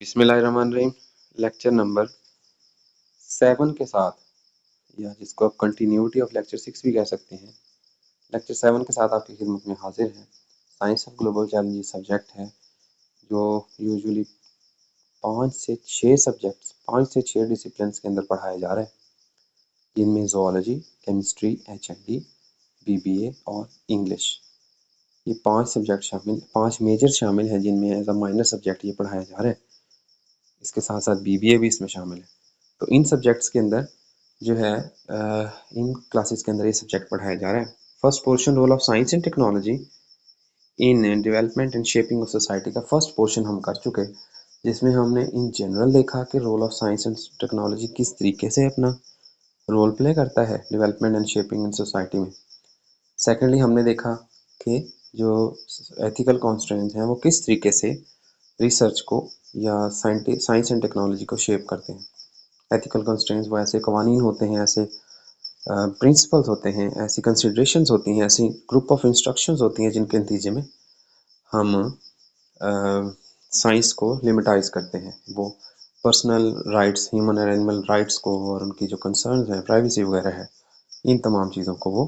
बिस्मिल्लाहिर्रहमानिर्रहीम। Lecture number 7 के साथ, या जिसको आप कंटिन्यूटी ऑफ लेक्चर 6 भी कह सकते हैं, लेक्चर 7 के साथ आपकी खिदमत में हाजिर है। Science of global challenges subject है जो यूजुअली 5 से 6 डिसिप्लिन्स के अंदर पढ़ाया जा रहा है, जिनमें ज़ूलॉजी, केमिस्ट्री, HND, BBA और इंग्लिश, ये 5 मेजर शामिल हैं, जिनमें एज अ माइनर सब्जेक्ट ये पढ़ाया जा रहा है। इसके साथ साथ BBA भी इसमें शामिल है। तो इन सब्जेक्ट्स के अंदर जो है इन क्लासेस के अंदर ये सब्जेक्ट पढ़ाया जा रहा है। First portion, role of science and technology in development and shaping of society का फर्स्ट पोर्शन हम कर चुके, जिसमें हमने इन जनरल देखा कि role of science and technology किस तरीके से अपना रोल प्ले करता है development and shaping in society में। सेकेंडली हमने देखा कि जो एथिकल कॉन्स्ट्रेंट्स हैं वो किस तरीके से रिसर्च को या साइंस एंड टेक्नोलॉजी को शेप करते हैं। एथिकल कंस्ट्रेंट्स वो ऐसे कवानीन होते हैं, ऐसे प्रिंसिपल्स होते हैं, ऐसी कंसिडरेशंस होती हैं, ऐसी ग्रुप ऑफ इंस्ट्रक्शंस होती हैं जिनके नतीजे में हम साइंस को लिमिटाइज करते हैं। वो पर्सनल राइट्स, ह्यूमन और एनिमल राइट्स को और उनकी जो कंसर्न्स हैं, प्राइवेसी वगैरह है, इन तमाम चीज़ों को वो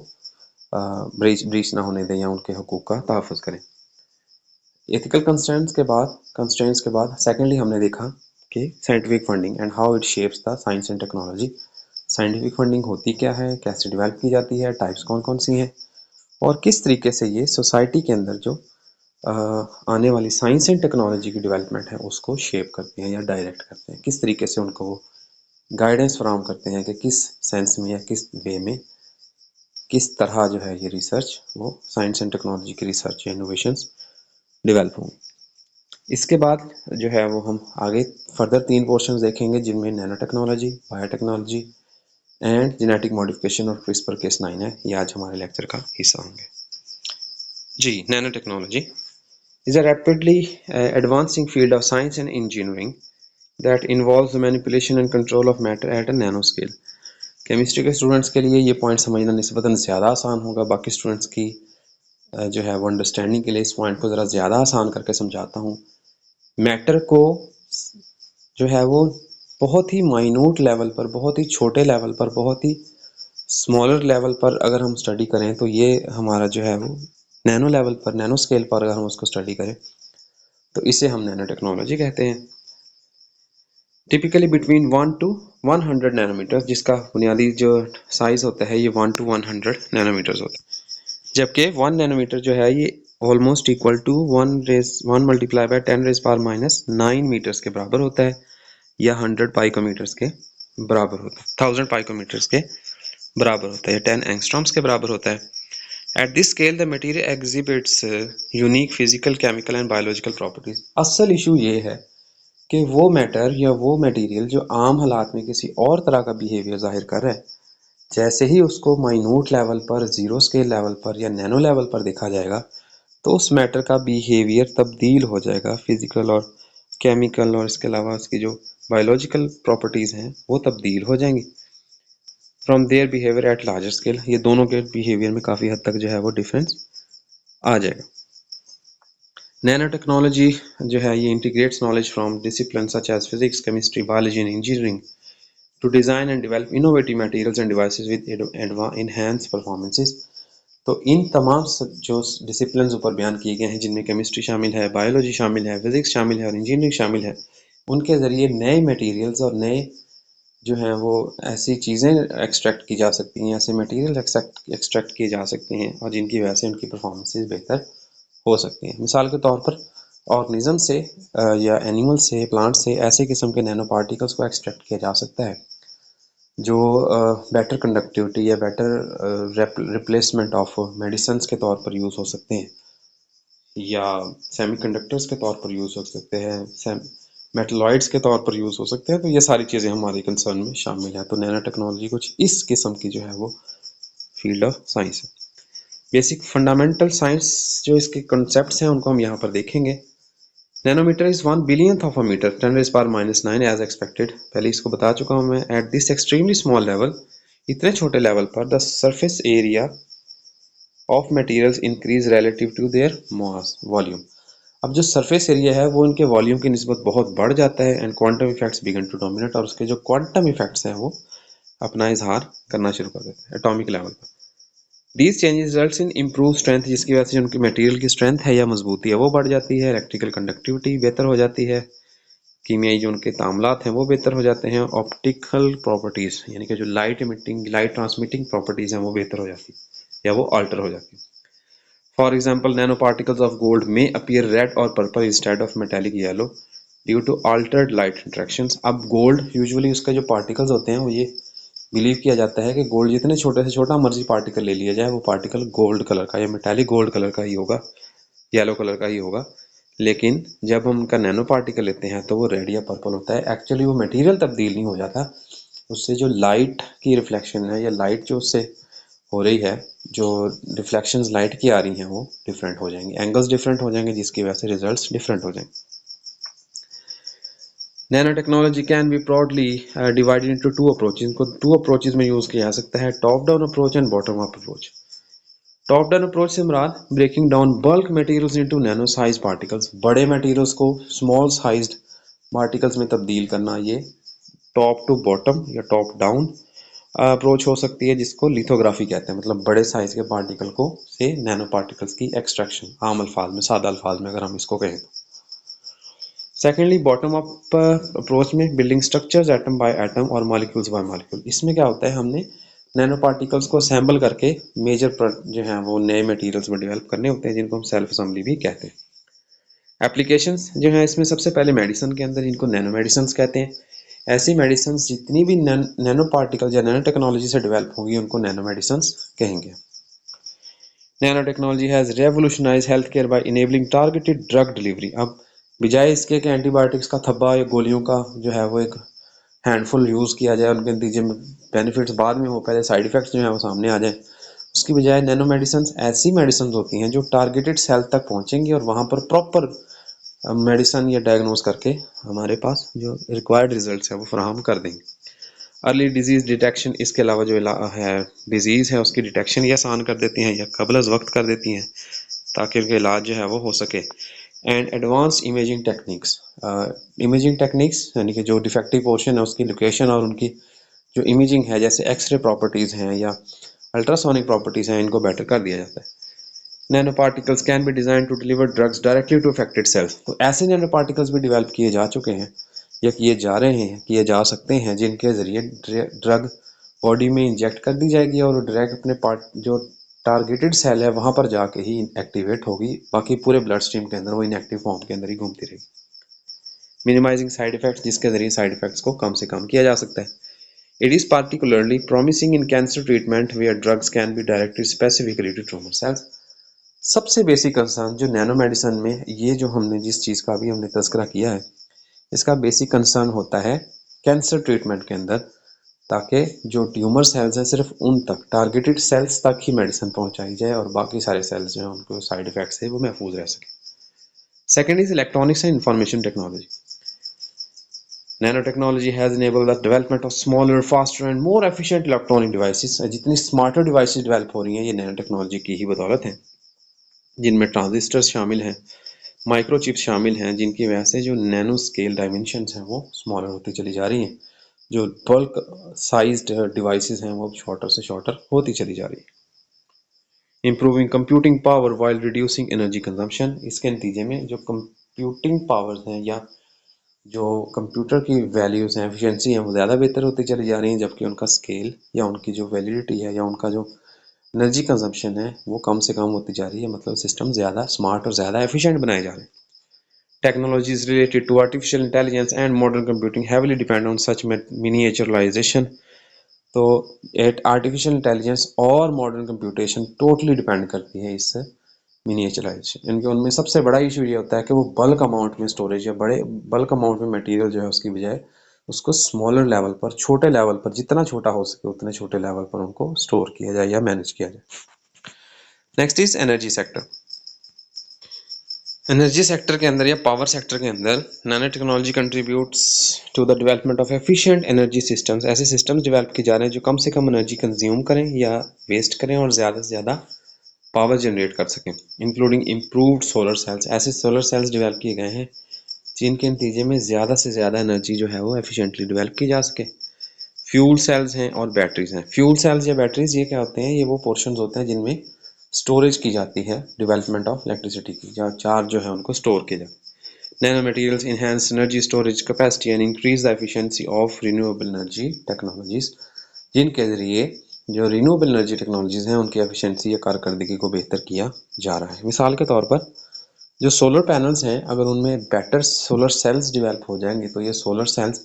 ब्रीच ना होने दें या उनके हकूक़ का तहफ़्फ़ुज़ करें। एथिकल कंस्ट्रेंट्स के बाद सेकेंडली हमने देखा कि scientific funding and how it shapes the science and technology. Scientific funding होती क्या है, कैसे डेवलप की जाती है, टाइप्स कौन कौन सी हैं, और किस तरीके से ये सोसाइटी के अंदर जो आने वाली साइंस एंड टेक्नोलॉजी की डेवलपमेंट है उसको शेप करते हैं या डायरेक्ट करते हैं, किस तरीके से उनको गाइडेंस फराहम करते हैं कि किस सेंस में या किस वे में, किस तरह जो है ये रिसर्च, वो साइंस एंड टेक्नोलॉजी की रिसर्च या इनोवेशंस डेवलप होंगे। इसके बाद जो है वो हम आगे फर्दर 3 पोर्शंस देखेंगे, जिनमें nanotechnology, biotechnology and genetic modification और क्रिस्पर Cas9 है। ये आज हमारे लेक्चर का हिस्सा होंगे। जी, nanotechnology is a rapidly advancing field of science and engineering that involves the manipulation and control of matter at a nanoscale. Chemistry के स्टूडेंट्स के लिए ये पॉइंट समझना निस्बतन ज़्यादा आसान होगा। बाकी स्टूडेंट्स की जो है वो अंडरस्टैंडिंग के लिए इस पॉइंट को ज़रा ज़्यादा आसान करके समझाता हूँ। मैटर को जो है वो बहुत ही माइन्यूट लेवल पर, बहुत ही छोटे लेवल पर, बहुत ही स्मॉलर लेवल पर अगर हम स्टडी करें तो ये हमारा जो है वो नैनो लेवल पर, नैनो स्केल पर अगर हम उसको स्टडी करें तो इसे हम नैनो टेक्नोलॉजी कहते हैं। टिपिकली बिटवीन 1 to 100 नैनोमीटर, जिसका बुनियादी जो साइज होता है ये 1 to 100 नैनोमीटर्स होता है, जबकि 1 नैनोमीटर जो है ये almost equal to 1 multiply by 10⁻⁹ metres के बराबर होता है, या 100 पाइकोमीटर्स के बराबर होता है, 1000 पाइकोमीटर्स के बराबर होता है, 10 एंगस्ट्रॉम्स के बराबर होता है। At this scale the material exhibits unique physical, chemical and biological properties. असल इशू ये है कि वो मैटर या वो मटेरियल जो आम हालात में किसी और तरह का बिहेवियर जाहिर कर रहा है, जैसे ही उसको माइन्यूट लेवल पर, जीरो स्केल लेवल पर या नैनो लेवल पर देखा जाएगा तो उस मैटर का बिहेवियर तब्दील हो जाएगा, फिजिकल और केमिकल और इसके अलावा उसकी जो बायोलॉजिकल प्रॉपर्टीज़ हैं वो तब्दील हो जाएंगी from their behaviour eight larger scale. ये दोनों के बिहेवियर में काफ़ी हद तक जो है वो डिफरेंस आ जाएगा। नैनो टेक्नोलॉजी जो है ये integrates knowledge from discipline such as physics, chemistry, biology and engineering to design and develop innovative materials and devices with enhance performances. तो इन तमाम जो डिसिप्लिन ऊपर बयान किए गए हैं, जिनमें केमिस्ट्री शामिल है, बायोलॉजी शामिल है, फिजिक्स शामिल है और इंजीनियरिंग शामिल है, उनके ज़रिए नए मटेरियल्स और नए जो हैं वो ऐसी चीज़ें एक्सट्रैक्ट की जा सकती हैं, ऐसे मटेरियल एक्सट्रैक्ट किए जा सकते हैं और जिनकी वजह से उनकी परफॉर्मेंसेस बेहतर हो सकती हैं। मिसाल के तौर पर ऑर्गेनिज्म से या एनिमल से, प्लांट से ऐसे किस्म के नैनो पार्टिकल्स को एक्सट्रैक्ट किया जा सकता है जो बेटर कंडक्टिविटी या बेटर रिप्लेसमेंट ऑफ मेडिसिन के तौर पर यूज़ हो सकते हैं, या सेमीकंडक्टर्स के तौर पर यूज़ हो सकते हैं, मेटलॉइड्स के तौर पर यूज़ हो सकते हैं। तो ये सारी चीज़ें हमारी कंसर्न में शामिल है। तो नैनो टेक्नोलॉजी कुछ इस किस्म की जो है वो फील्ड ऑफ साइंस है। बेसिक फंडामेंटल साइंस जो इसके कॉन्सेप्ट्स हैं उनको हम यहाँ पर देखेंगे। Nanometre is 1 billionth of a metre, 10⁻⁹ as expected. पहले इसको बता चुका हूँ मैं। At this extremely small level, इतने छोटे लेवल पर the surface area of materials increase relative to their mass volume. अब जो सरफेस एरिया है वो इनके वॉल्यूम की निस्बत बहुत बढ़ जाता है and quantum effects begin to dominate, और उसके जो क्वांटम इफेक्ट्स हैं वो अपना इजहार करना शुरू कर देते हैं एटॉमिक लेवल पर। These changes results in improve strength, जिसकी वजह से जो उनकी मटेरियल की स्ट्रेंथ है या मजबूती है वो बढ़ जाती है, इलेक्ट्रिकल कंडक्टिविटी बेहतर हो जाती है, कीमियाई जो उनके तामलात हैं वो बेहतर हो जाते हैं, ऑप्टिकल प्रॉपर्टीज़ यानी कि जो light emitting light transmitting properties हैं वो बेहतर हो जाती है या वो अल्टर हो जाती है। For example nano particles of gold में अपीयर रेड और purple instead of metallic yellow due to altered light interactions. अब गोल्ड यूजुअली उसके जो पार्टिकल्स होते हैं वो ये बिलीव किया जाता है कि गोल्ड जितने छोटे से छोटा मर्जी पार्टिकल ले लिया जाए वो पार्टिकल गोल्ड कलर का या मेटालिक गोल्ड कलर का ही होगा, येलो कलर का ही होगा। लेकिन जब हम उनका नैनो पार्टिकल लेते हैं तो वो रेड या पर्पल होता है। एक्चुअली वो मटेरियल तब्दील नहीं हो जाता, उससे जो लाइट की रिफ्लेक्शन है या लाइट जो उससे हो रही है, जो रिफ्लेक्शंस लाइट की आ रही हैं वो डिफरेंट हो जाएंगी, एंगल्स डिफरेंट हो जाएंगे, जिसकी वजह से रिजल्ट्स डिफरेंट हो जाएंगे। Nanotechnology can be broadly divided into two approaches. इनको टू अप्रोचेज में यूज किया जा सकता है, top down approach and bottom up approach. Top down approach से मुराद breaking down bulk materials into nano size particles, बड़े मटेरियल्स को स्मॉल साइज्ड पार्टिकल्स में तब्दील करना, ये टॉप टू बॉटम या टॉप डाउन अप्रोच हो सकती है, जिसको लिथोग्राफी कहते हैं, मतलब बड़े साइज के पार्टिकल को से नैनो पार्टिकल्स की एक्सट्रैक्शन, आम अल्फाज में सादा अल्फाज में अगर हम इसको कहें तो। सेकेंडली बॉटम अप अप्रोच में building structures atom by atom और मॉलिक्यूल्स बाय मॉलिक्यूल। इसमें क्या होता है, हमने नैनो पार्टिकल्स को असेंबल करके मेजर जो है वो नए मटेरियल्स में डेवलप करने होते हैं, जिनको हम सेल्फ असेंबली भी कहते हैं। एप्लीकेशंस जो है इसमें सबसे पहले मेडिसिन के अंदर, इनको नैनो मेडिसिन कहते हैं। ऐसी मेडिसिन जितनी भी नैनो पार्टिकल या नैनो टेक्नोलॉजी से डेवलप होंगी उनको नैनो मेडिसिन कहेंगे। Nano technology has revolutionise health care by enabling targeted drug delivery. अब बजाय इसके कि एंटीबायोटिक्स का थब्बा या गोलियों का जो है वो एक हैंडफुल यूज़ किया जाए, उनके नतीजे में बेनिफिट्स बाद में हो, पहले साइड इफेक्ट्स जो है वो सामने आ जाए, उसकी बजाय नैनो मेडिसिन ऐसी मेडिसिन होती हैं जो टारगेटेड सेल तक पहुंचेंगी और वहां पर प्रॉपर मेडिसिन या डायग्नोज करके हमारे पास जो रिक्वायर्ड रिजल्ट्स है वो फराहम कर देंगे। अर्ली डिजीज़ डिटेक्शन, इसके अलावा जो है डिजीज़ है उसकी डिटेक्शन ये आसान कर देती हैं या कबल अज़ वक्त कर देती हैं ताकि उनका इलाज जो है वो हो सके। And advance imaging techniques, imaging techniques यानी कि जो डिफेक्टिव पोर्शन है उसकी लोकेशन और उनकी जो इमेजिंग है, जैसे एक्सरे प्रॉपर्टीज़ हैं या अल्ट्रासोनिक प्रॉपर्टीज़ हैं, इनको बेटर कर दिया जाता है। Nano particles can be design to deliver drugs directly to affected cells. तो ऐसे नैनो पार्टिकल्स भी डेवलप किए जा चुके हैं या किए जा रहे हैं, किए जा सकते हैं, जिनके ज़रिए ड्रग बॉडी में इंजेक्ट कर दी जाएगी और डायरेक्ट अपने पार्ट जो टारगेटेड सेल है वहाँ पर जाके ही एक्टिवेट होगी, बाकी पूरे ब्लड स्ट्रीम के अंदर वो इनएक्टिव फॉर्म के अंदर ही घूमती रहेगी। मिनिमाइजिंग साइड इफेक्ट्स, जिसके ज़रिए साइड इफेक्ट्स को कम से कम किया जा सकता है। It is particularly promising in cancer treatment where drugs can be directed specifically to tumor cells। सबसे बेसिक कंसर्न जो नैनो मेडिसिन में ये जो हमने जिस चीज़ का अभी हमने तज़किरा किया है, इसका बेसिक कंसर्न होता है कैंसर ट्रीटमेंट के अंदर, ताकि जो ट्यूमर सेल्स हैं सिर्फ उन तक टारगेटेड सेल्स तक ही मेडिसिन पहुंचाई जाए और बाकी सारे सेल्स जो हैं उनको साइड इफेक्ट से वो महफूज रह सके। Second is electronics and information technology. Nanotechnology has enabled the development of smaller, faster and more efficient electronic devices। जितनी स्मार्टर डिवाइसेस डेवलप हो रही हैं ये नैनो टेक्नोलॉजी की ही बदौलत है, जिनमें ट्रांजिस्टर्स शामिल हैं, माइक्रोचिप्स शामिल हैं, जिनकी वजह से जो नैनो स्केल डायमेंशंस हैं वो स्मॉलर होती चली जा रही हैं, जो बल्क साइज्ड डिवाइसेस हैं वो शॉर्टर से शॉर्टर होती चली जा रही है। Improving computing power while reducing energy consumption, इसके नतीजे में जो कंप्यूटिंग पावर्स हैं या जो कंप्यूटर की वैल्यूज़ हैं, एफिशिएंसी हैं, वो ज़्यादा बेहतर होती चली जा रही हैं, जबकि उनका स्केल या उनकी जो वैलिडिटी है या उनका जो एनर्जी कंजम्पशन है वो कम से कम होती जा रही है। मतलब सिस्टम ज़्यादा स्मार्ट और ज़्यादा एफिशिएंट बनाए जा रहे हैं। Technologies related to artificial intelligence and modern computing heavily depend on such miniaturization. तो आर्टिफिशियल इंटेलिजेंस और मॉडर्न कंप्यूटेशन टोटली डिपेंड करती है इस मिनिएचराइजेशन। इनके उनमें सबसे बड़ा इशू ये होता है कि वो बल्क अमाउंट में स्टोरेज या बड़े बल्क अमाउंट में मटेरियल जो है उसकी बजाय उसको स्मॉलर लेवल पर, छोटे लेवल पर, जितना छोटा हो सके उतने छोटे लेवल पर उनको स्टोर किया जाए या मैनेज किया जाए। Next is energy sector. Energy sector के अंदर या पावर सेक्टर के अंदर nano technology contributes to the development of efficient energy systems. ऐसे सिस्टम्स डेवलप किए जा रहे हैं जो कम से कम एनर्जी कंज्यूम करें या वेस्ट करें और ज़्यादा से ज़्यादा पावर जनरेट कर सकें, इंक्लूडिंग इम्प्रूव्ड सोलर सेल्स। ऐसे सोलर सेल्स डेवलप किए गए हैं जिनके नतीजे में ज़्यादा से ज़्यादा एनर्जी जो है वो एफिशिएंटली डेवलप की जा सके। फ्यूल सेल्स हैं और बैटरीज हैं। फ्यूल सेल्स या बैटरीज ये क्या होते हैं, ये वो पोर्शंस होते हैं जिनमें स्टोरेज की जाती है डेवलपमेंट ऑफ इलेक्ट्रिसिटी की, जहाँ चार्ज जो है उनको स्टोर किया जाता है। Nano materials enhance energy storage capacity and increase the efficiency of renewable energy technologies, जिनके ज़रिए जो रिन्यूएबल एनर्जी टेक्नोलॉजीज हैं उनकी एफिशिएंसी या कारकर्दगी को बेहतर किया जा रहा है। मिसाल के तौर पर जो सोलर पैनल्स हैं, अगर उनमें बेटर सोलर सेल्स डेवलप हो जाएंगे तो ये सोलर सेल्स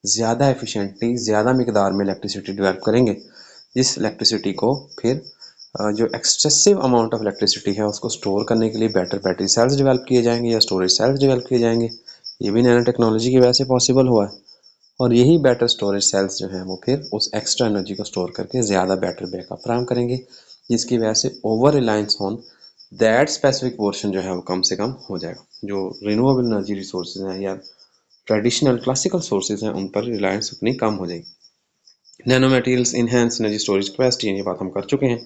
ज़्यादा एफिशिएंटली, ज़्यादा मिकदार में इलेक्ट्रिसिटी डेवलप करेंगे, जिस इलेक्ट्रिसिटी को फिर जो एक्सेसिव अमाउंट ऑफ इलेक्ट्रिसिटी है उसको स्टोर करने के लिए बेटर बैटरी सेल्स डेवलप किए जाएंगे या स्टोरेज सेल्स डेवलप किए जाएंगे। ये भी नैनो टेक्नोलॉजी की वजह से पॉसिबल हुआ है। और यही बेटर स्टोरेज सेल्स जो हैं वो फिर उस एक्स्ट्रा एनर्जी को स्टोर करके ज़्यादा बेटर बैकअप फराहम करेंगे, जिसकी वजह से over reliance on that specific portion जो है वो कम से कम हो जाएगा। जो रिन्यूएबल एनर्जी रिसोर्सेज हैं या ट्रेडिशनल क्लासिकल सोर्सेज हैं उन पर रिलायंस उतनी कम हो जाएगी। Nano materials enhance energy storage capacity, ये बात हम कर चुके हैं।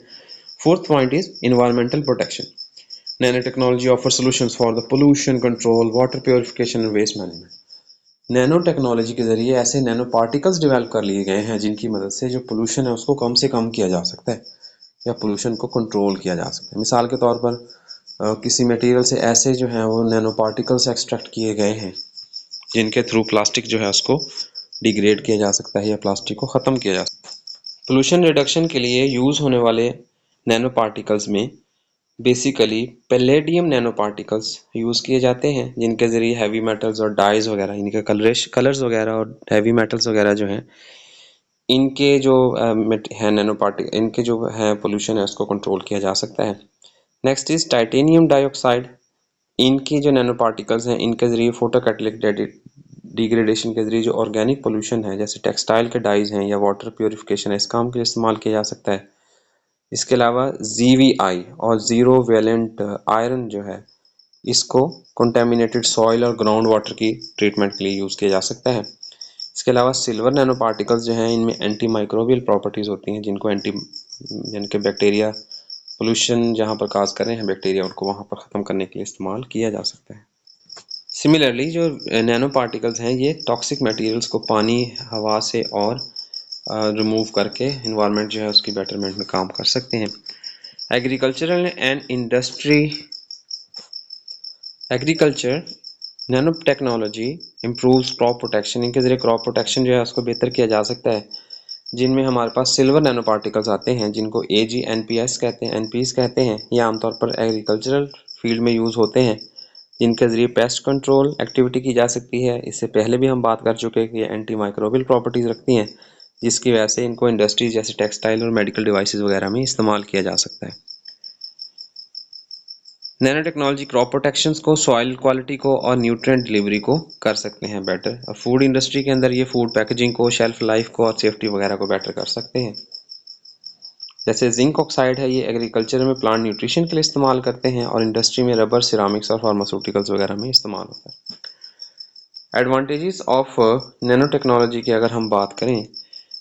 Fourth point is environmental protection. Nano technology offer solutions for the pollution control, water purification and waste management. Nano technology के जरिए ऐसे नैनो पार्टिकल्स डेवलप कर लिए गए हैं जिनकी मदद से जो पोल्यूशन है उसको कम से कम किया जा सकता है या पोल्यूशन को कंट्रोल किया जा सकता है। मिसाल के तौर पर किसी मटेरियल से ऐसे जो है वो नैनो पार्टिकल्स एक्सट्रैक्ट किए गए हैं जिनके थ्रू प्लास्टिक जो है उसको डिग्रेड किया जा सकता है या प्लास्टिक को ख़त्म किया जा सकता है। पोल्यूशन रिडक्शन के लिए यूज़ होने वाले नैनो पार्टिकल्स में basically palladium nano particles use किए जाते हैं, जिनके ज़रिए हैवी मेटल्स और डाइज वगैरह, इनके कलर्स वगैरह और हैवी मेटल्स वगैरह जो हैं इनके जो है नैनो पार्टिकल, इनके जो है पोल्यूशन है उसको कंट्रोल किया जा सकता है। Next is titanium dioxide. इनकी जो नैनो पार्टिकल्स हैं इनके ज़रिए फोटो कैटालिटिक डिग्रेडेशन के ज़रिए जो ऑर्गेनिक पोल्यूशन है जैसे टेक्सटाइल के डाइज हैं या वाटर प्योरिफिकेशन है, इस काम के लिए इस्तेमाल किया जा सकता है। इसके अलावा ZVI और ज़ीरो वैलेंट आयरन जो है इसको कंटेमिनेटेड सॉइल और ग्राउंड वाटर की ट्रीटमेंट के लिए यूज़ किया जा सकता है। इसके अलावा सिल्वर नैनो पार्टिकल्स जो हैं इनमें एंटी माइक्रोबियल प्रॉपर्टीज़ होती हैं जिनके बैक्टीरिया पोल्यूशन जहाँ पर काज कर रहे हैं बैक्टीरिया उनको वहाँ पर ख़त्म करने के लिए इस्तेमाल किया जा सकता है। सिमिलरली जो नैनो पार्टिकल्स हैं ये टॉक्सिक मटेरियल्स को पानी, हवा से और रिमूव करके इन्वायरमेंट जो है उसकी बेटरमेंट में काम कर सकते हैं। Agriculture nano technology improves crop protection. इनके ज़रिए क्रॉप प्रोटेक्शन जो है उसको बेहतर किया जा सकता है, जिनमें हमारे पास सिल्वर नैनो पार्टिकल्स आते हैं जिनको AgNPS कहते हैं, NPs कहते हैं। ये आमतौर पर एग्रीकल्चरल फील्ड में यूज़ होते हैं, जिनके ज़रिए पेस्ट कंट्रोल एक्टिविटी की जा सकती है। इससे पहले भी हम बात कर चुके हैं कि ये एंटी माइक्रोबियल प्रॉपर्टीज़ रखती हैं, जिसकी वजह से इनको इंडस्ट्रीज जैसे टेक्सटाइल और मेडिकल डिवाइसेस वगैरह में इस्तेमाल किया जा सकता है। नैनो टेक्नोलॉजी क्रॉप प्रोटेक्शन को, सॉइल क्वालिटी को और न्यूट्रिएंट डिलीवरी को कर सकते हैं बेटर। और फूड इंडस्ट्री के अंदर ये फूड पैकेजिंग को, शेल्फ लाइफ को और सेफ्टी वगैरह को बेटर कर सकते हैं। जैसे जिंक ऑक्साइड है, ये एग्रीकल्चर में प्लांट न्यूट्रिशन के लिए इस्तेमाल करते हैं और इंडस्ट्री में रबर, सिरामिक्स और फार्मास्यूटिकल्स वगैरह में इस्तेमाल होता है। एडवांटेजेस ऑफ नैनो टेक्नोलॉजी की अगर हम बात करें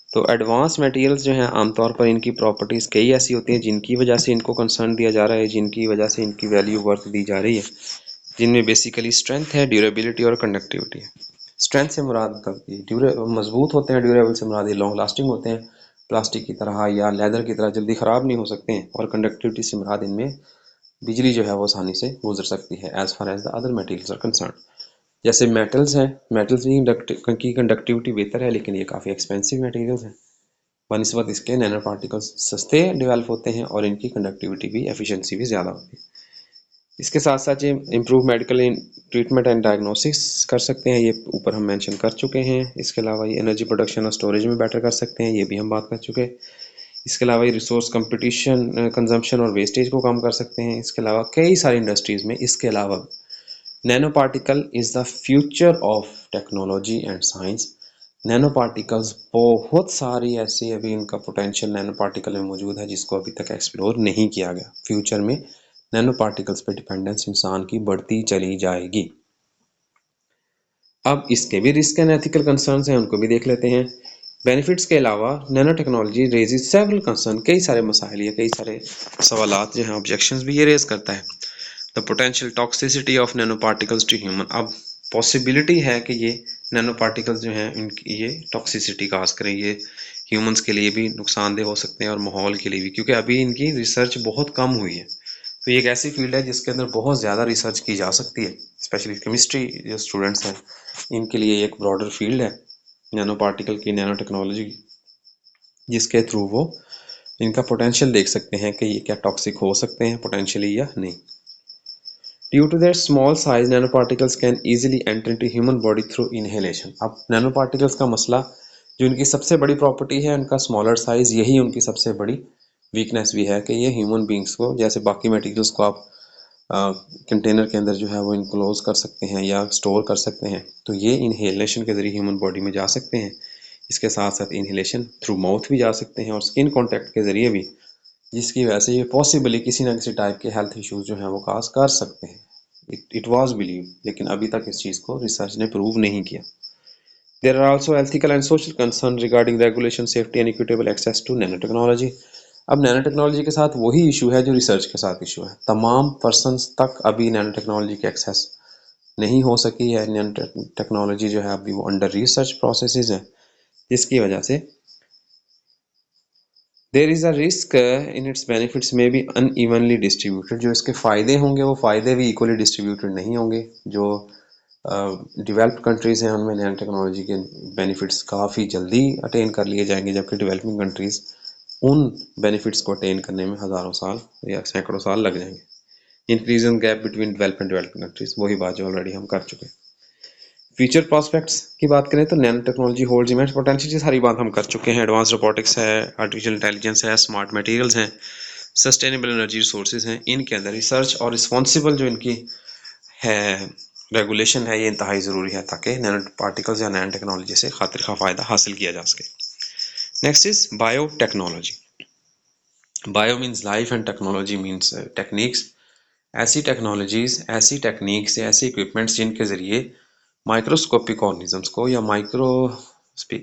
तो एडवांस मटेरियल्स जो हैं आमतौर पर इनकी प्रॉपर्टीज़ कई ऐसी होती हैं जिनकी वजह से इनको कंसर्न दिया जा रहा है, जिनकी वजह से इनकी वैल्यू वर्थ दी जा रही है, जिनमें बेसिकली स्ट्रेंथ है, ड्यूरेबिलिटी और कंडक्टिविटी है। स्ट्रेंथ से मुराद मजबूत होते हैं, ड्यूरेबल से मुराद ये लॉन्ग लास्टिंग होते हैं, प्लास्टिक की तरह या लेदर की तरह जल्दी ख़राब नहीं हो सकते हैं। और कंडक्टिविटी से मुराद इनमें बिजली जो है वो आसानी से गुजर सकती है as far as the other materials are concern. जैसे मेटल्स हैं, मेटल्स की कंडक्टिविटी बेहतर है लेकिन ये काफ़ी एक्सपेंसिव मटेरियल्स हैं, बनिस्बत इसके नैनो पार्टिकल्स सस्ते डेवलप होते हैं और इनकी कंडक्टिविटी भी, एफिशिएंसी भी ज़्यादा होती है। इसके साथ साथ ये improve medical treatment and diagnosis कर सकते हैं, ये ऊपर हम मेंशन कर चुके हैं। इसके अलावा ये एनर्जी प्रोडक्शन और स्टोरेज में बेटर कर सकते हैं, ये भी हम बात कर चुके हैं। इसके अलावा ये रिसोर्स कंजम्पशन और वेस्टेज को कम कर सकते हैं। इसके अलावा कई सारी इंडस्ट्रीज़ में इसके अलावा nano particle is the future of technology and science. Nano particles बहुत सारी ऐसी अभी इनका पोटेंशियल नैनो पार्टिकल में मौजूद है जिसको अभी तक एक्सप्लोर नहीं किया गया। फ्यूचर में नैनो पार्टिकल्स पर डिपेंडेंस इंसान की बढ़ती चली जाएगी। अब इसके भी रिस्क एंड एथिकल कंसर्न्स हैं, उनको भी देख लेते हैं। बेनिफिट्स के अलावा nano technology raises several concern, कई सारे मसाइल या कई सारे सवालात जो हैं, ऑब्जेक्शंस भी ये रेज करता है। The potential toxicity of nano particles to human, अब पॉसिबिलिटी है कि ये नैनो पार्टिकल्स जो हैं इनकी ये टॉक्सिसिटी काज करें, ये ह्यूमंस के लिए भी नुकसानदेह हो सकते हैं और माहौल के लिए भी, क्योंकि अभी इनकी रिसर्च बहुत कम हुई है। तो ये एक ऐसी फील्ड है जिसके अंदर बहुत ज़्यादा रिसर्च की जा सकती है, स्पेशली केमिस्ट्री जो स्टूडेंट्स हैं इनके लिए एक ब्रॉडर फील्ड है नैनो पार्टिकल की, नैनो टेक्नोलॉजी, जिसके थ्रू वो इनका पोटेंशियल देख सकते हैं कि ये क्या टॉक्सिक हो सकते हैं पोटेंशियली या नहीं। Due to their small size nano particles can easily enter into human body through inhalation. अब नैनो पार्टिकल्स का मसला, जो इनकी सबसे बड़ी प्रॉपर्टी है उनका स्मॉलर साइज, यही उनकी सबसे बड़ी वीकनेस भी है कि ये ह्यूमन बींग्स को, जैसे बाकी मटेरियल्स को आप कंटेनर के अंदर जो है वो इनक्लोज कर सकते हैं या स्टोर कर सकते हैं, तो ये इनहेलेशन के जरिए ह्यूमन बॉडी में जा सकते हैं। इसके साथ साथ इनहेलेशन थ्रू माउथ भी जा सकते हैं और स्किन कॉन्टैक्ट के जरिए भी, जिसकी वजह से ये पॉसिबली किसी ना किसी टाइप के हेल्थ इश्यूज जो हैं वो काज कर सकते हैं। इट वॉज बिलीव, लेकिन अभी तक इस चीज़ को रिसर्च ने प्रूव नहीं किया। There are also ethical and social concern regarding regulation, safety and equitable access to nano technology. अब नैनो टेक्नोलॉजी के साथ वही इशू है जो रिसर्च के साथ इशू है, तमाम पर्सनस तक अभी नैनो टेक्नोलॉजी की एक्सेस नहीं हो सकी है। नैनो टेक्नोलॉजी जो है अभी वो अंडर रिसर्च प्रोसेसेस है, जिसकी वजह से there is a risk in its benefits में बी अनइवनली डिस्ट्रीब्यूटेड, जो इसके फ़ायदे होंगे वो फ़ायदे भी इक्वली डिस्ट्रीब्यूटेड नहीं होंगे। जो डेवलप्ड कंट्रीज़ हैं उनमें नैनो टेक्नोलॉजी के बेनिफिट्स काफ़ी जल्दी अटेन कर लिए जाएंगे, जबकि डेवलपिंग कंट्रीज़ उन बेनिफिट्स को अटेन करने में हज़ारों साल या सैकड़ों साल लग जाएंगे। Increasing gap between developed and developing countries, वही बात जो ऑलरेडी हम कर चुके हैं। फ्यूचर प्रॉस्पेक्ट्स की बात करें तो nano technology holds immense potential, की सारी बात हम कर चुके हैं। एडवांस रोबोटिक्स है, आर्टिफिशियल इंटेलिजेंस है, स्मार्ट मटेरियल्स हैं, सस्टेनेबल एनर्जी रिसोर्सेज हैं, इनके अंदर रिसर्च और रिस्पॉन्सिबल जो इनकी है रेगुलेशन है, ये इंतहाई ज़रूरी है ताकि नैनो पार्टिकल्स या नैनो टेक्नोलॉजी से खातिर खा फ़ायदा हासिल किया जा सके। Next is bio technology. Bio means life and technology means techniques. ऐसी टेक्नोलॉजीज, ऐसी टेक्निक्स या ऐसे इक्विपमेंट्स जिनके ज़रिए माइक्रोस्कोपिक ऑर्गेनिजम्स को या माइक्रो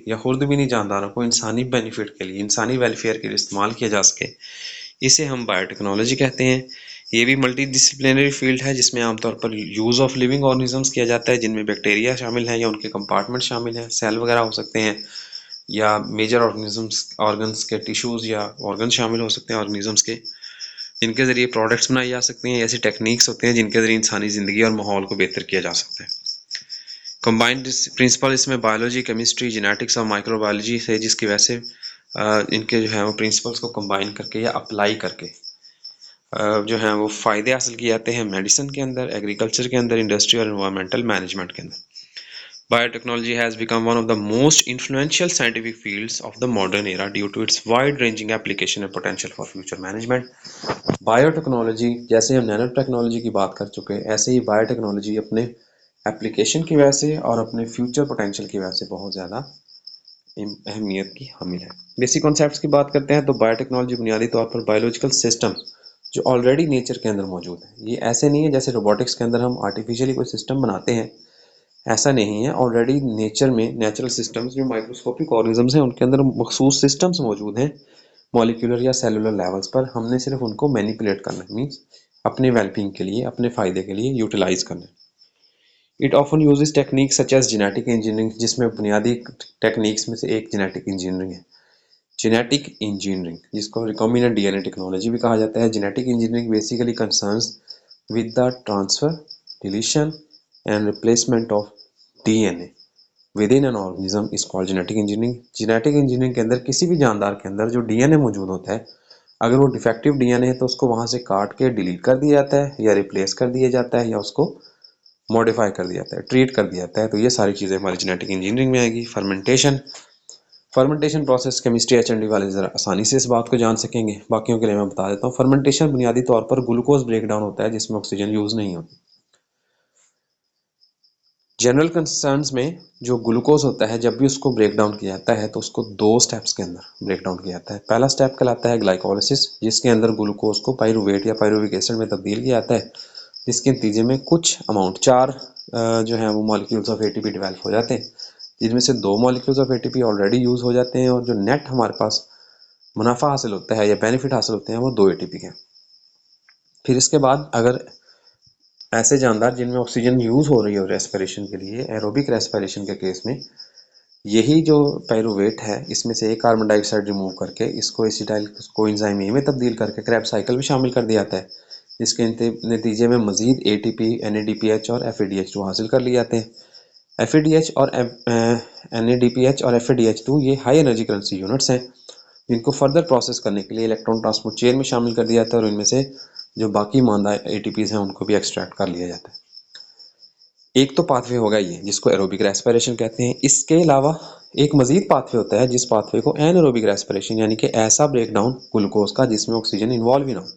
या खुर्द भी नहीं जानदारों को इंसानी बेनिफिट के लिए, इंसानी वेलफेयर के लिए इस्तेमाल किया जा सके, इसे हम बायोटेक्नोलॉजी कहते हैं। ये भी मल्टी डिसिप्लिनरी फील्ड है जिसमें आमतौर पर यूज़ ऑफ लिविंग ऑर्गेनिजम्स किया जाता है, जिनमें बैक्टीरिया शामिल हैं या उनके कंपार्टमेंट शामिल हैं, सेल वगैरह हो सकते हैं, या मेजर ऑर्गेनिजम्स, ऑर्गन्स के टिश्यूज़ या ऑर्गन शामिल हो सकते हैं ऑर्गेनिजम्स के, जिनके ज़रिए प्रोडक्ट्स बनाए जा सकते हैं। ऐसी टेक्निक्स होते हैं जिनके ज़रिए इंसानी ज़िंदगी और माहौल को बेहतर किया जा सकता है। कंबाइंड प्रिंसिपल इसमें बायोलॉजी, केमिस्ट्री, जेनेटिक्स और माइक्रोबायोलॉजी से, जिसकी वजह से इनके जो है वो प्रिंसिपल्स को कंबाइन करके या अप्लाई करके जो है वो फ़ायदे हासिल किए जाते हैं मेडिसिन के अंदर, एग्रीकल्चर के अंदर, इंडस्ट्री और एनवायरमेंटल मैनेजमेंट के अंदर। Biotechnology has become one of the most influential scientific fields of the modern era due to its wide-ranging application and potential for future management. Biotechnology, जैसे हम नैनो टेक्नोलॉजी की बात कर चुके हैं, ऐसे ही बायोटेक्नोलॉजी अपने एप्लीकेशन की वजह से और अपने फ्यूचर पोटेंशियल की वजह से बहुत ज़्यादा अहमियत की हामिल है। बेसिक कॉन्सेप्ट्स की बात करते हैं तो बायोटेक्नोलॉजी बुनियादी तौर पर बायोलॉजिकल सिस्टम्स जो ऑलरेडी नेचर के अंदर मौजूद है, ये ऐसे नहीं है जैसे रोबोटिक्स के अंदर हम आर्टिफिशियली कोई सिस्टम बनाते हैं, ऐसा नहीं है। ऑलरेडी नेचर में नेचुरल सिस्टम्स जो माइक्रोस्कोपिक ऑर्गेनिजम्स हैं उनके अंदर मखसूस सिस्टम्स मौजूद हैं मॉलिक्यूलर या सेलुलर लेवल्स पर, हमने सिर्फ उनको मैनिपुलेट करना है, मीन्स अपने वेलबींग के लिए, अपने फ़ायदे के लिए यूटिलाइज करना है। It often uses techniques such as genetic engineering, जिसमें बुनियादी टेक्निक्स में से एक जेनेटिक इंजीनियरिंग है। जेनेटिक इंजीनियरिंग, जिसको रिकॉम्बिनेंट डीएनए टेक्नोलॉजी भी कहा जाता है। Genetic engineering basically concerns with the transfer, deletion and replacement of DNA within an organism is called genetic engineering. Genetic engineering के अंदर किसी भी जानदार के अंदर जो डीएनए मौजूद होता है, अगर वो डिफेक्टिव डीएनए है तो उसको वहां से काट के डिलीट कर दिया जाता है या रिप्लेस कर दिया जाता है या उसको मॉडिफाई कर दिया जाता है, ट्रीट कर दिया जाता है। तो ये सारी चीज़ें हमारी जेनेटिक इंजीनियरिंग में आएगी। फर्मेंटेशन, फर्मेंटेशन प्रोसेस केमिस्ट्री एचएनडी वाले ज़रा आसानी से इस बात को जान सकेंगे, बाकियों के लिए मैं बता देता हूँ। फर्मेंटेशन बुनियादी तौर पर ग्लूकोज ब्रेकडाउन होता है जिसमें ऑक्सीजन यूज़ नहीं होती। जनरल कंसर्न्स में जो ग्लूकोज होता है, जब भी उसको ब्रेक डाउन किया जाता है तो उसको दो स्टेप्स के अंदर ब्रेक डाउन किया जाता है। पहला स्टेप कहलाता है ग्लाइकोलिसिस, जिसके अंदर ग्लूकोज को पाइरूवेट या पाइरूविक एसिड में तब्दील किया जाता है, जिसके नतीजे में कुछ अमाउंट 4 जो है वो मॉलिक्यूल्स ऑफ एटीपी डेवलप हो जाते हैं, जिनमें से 2 molecules of ATP already use हो जाते हैं और जो नेट हमारे पास मुनाफा हासिल होता है या बेनिफिट हासिल होते हैं वो 2 एटीपी के। फिर इसके बाद अगर ऐसे जानदार जिनमें ऑक्सीजन यूज़ हो रही हो रेस्पिरेशन के लिए, एरोबिक रेस्पिरेशन के केस में यही जो पाइरूवेट है इसमें से एक कार्बन डाइऑक्साइड रिमूव करके इसको एसिटाइल कोएंजाइम ए में तब्दील करके क्रैब साइकिल में शामिल कर दिया जाता है, जिसके नतीजे में मजीद एटीपी, एनएडीपीएच और एफएडीएच2 हासिल कर लिए जाते हैं। एफएडीएच और एनएडीपीएच और एफएडीएच2 ये हाई एनर्जी करेंसी यूनिट्स हैं जिनको फर्दर प्रोसेस करने के लिए इलेक्ट्रॉन ट्रांसपोर्ट चेन में शामिल कर दिया जाता है और इनमें से जो बाकी मादा एटीपीज हैं उनको भी एक्सट्रैक्ट कर लिया जाता है। एक तो पाथवे होगा ये जिसको एरोबिक रेस्पिरेशन कहते हैं। इसके अलावा एक मजीद पाथवे होता है जिस पाथवे को एनएरोबिक रेस्पिरेशन यानी कि ऐसा ब्रेकडाउन ग्लूकोज का जिसमें ऑक्सीजन इन्वॉल्व ही ना हो।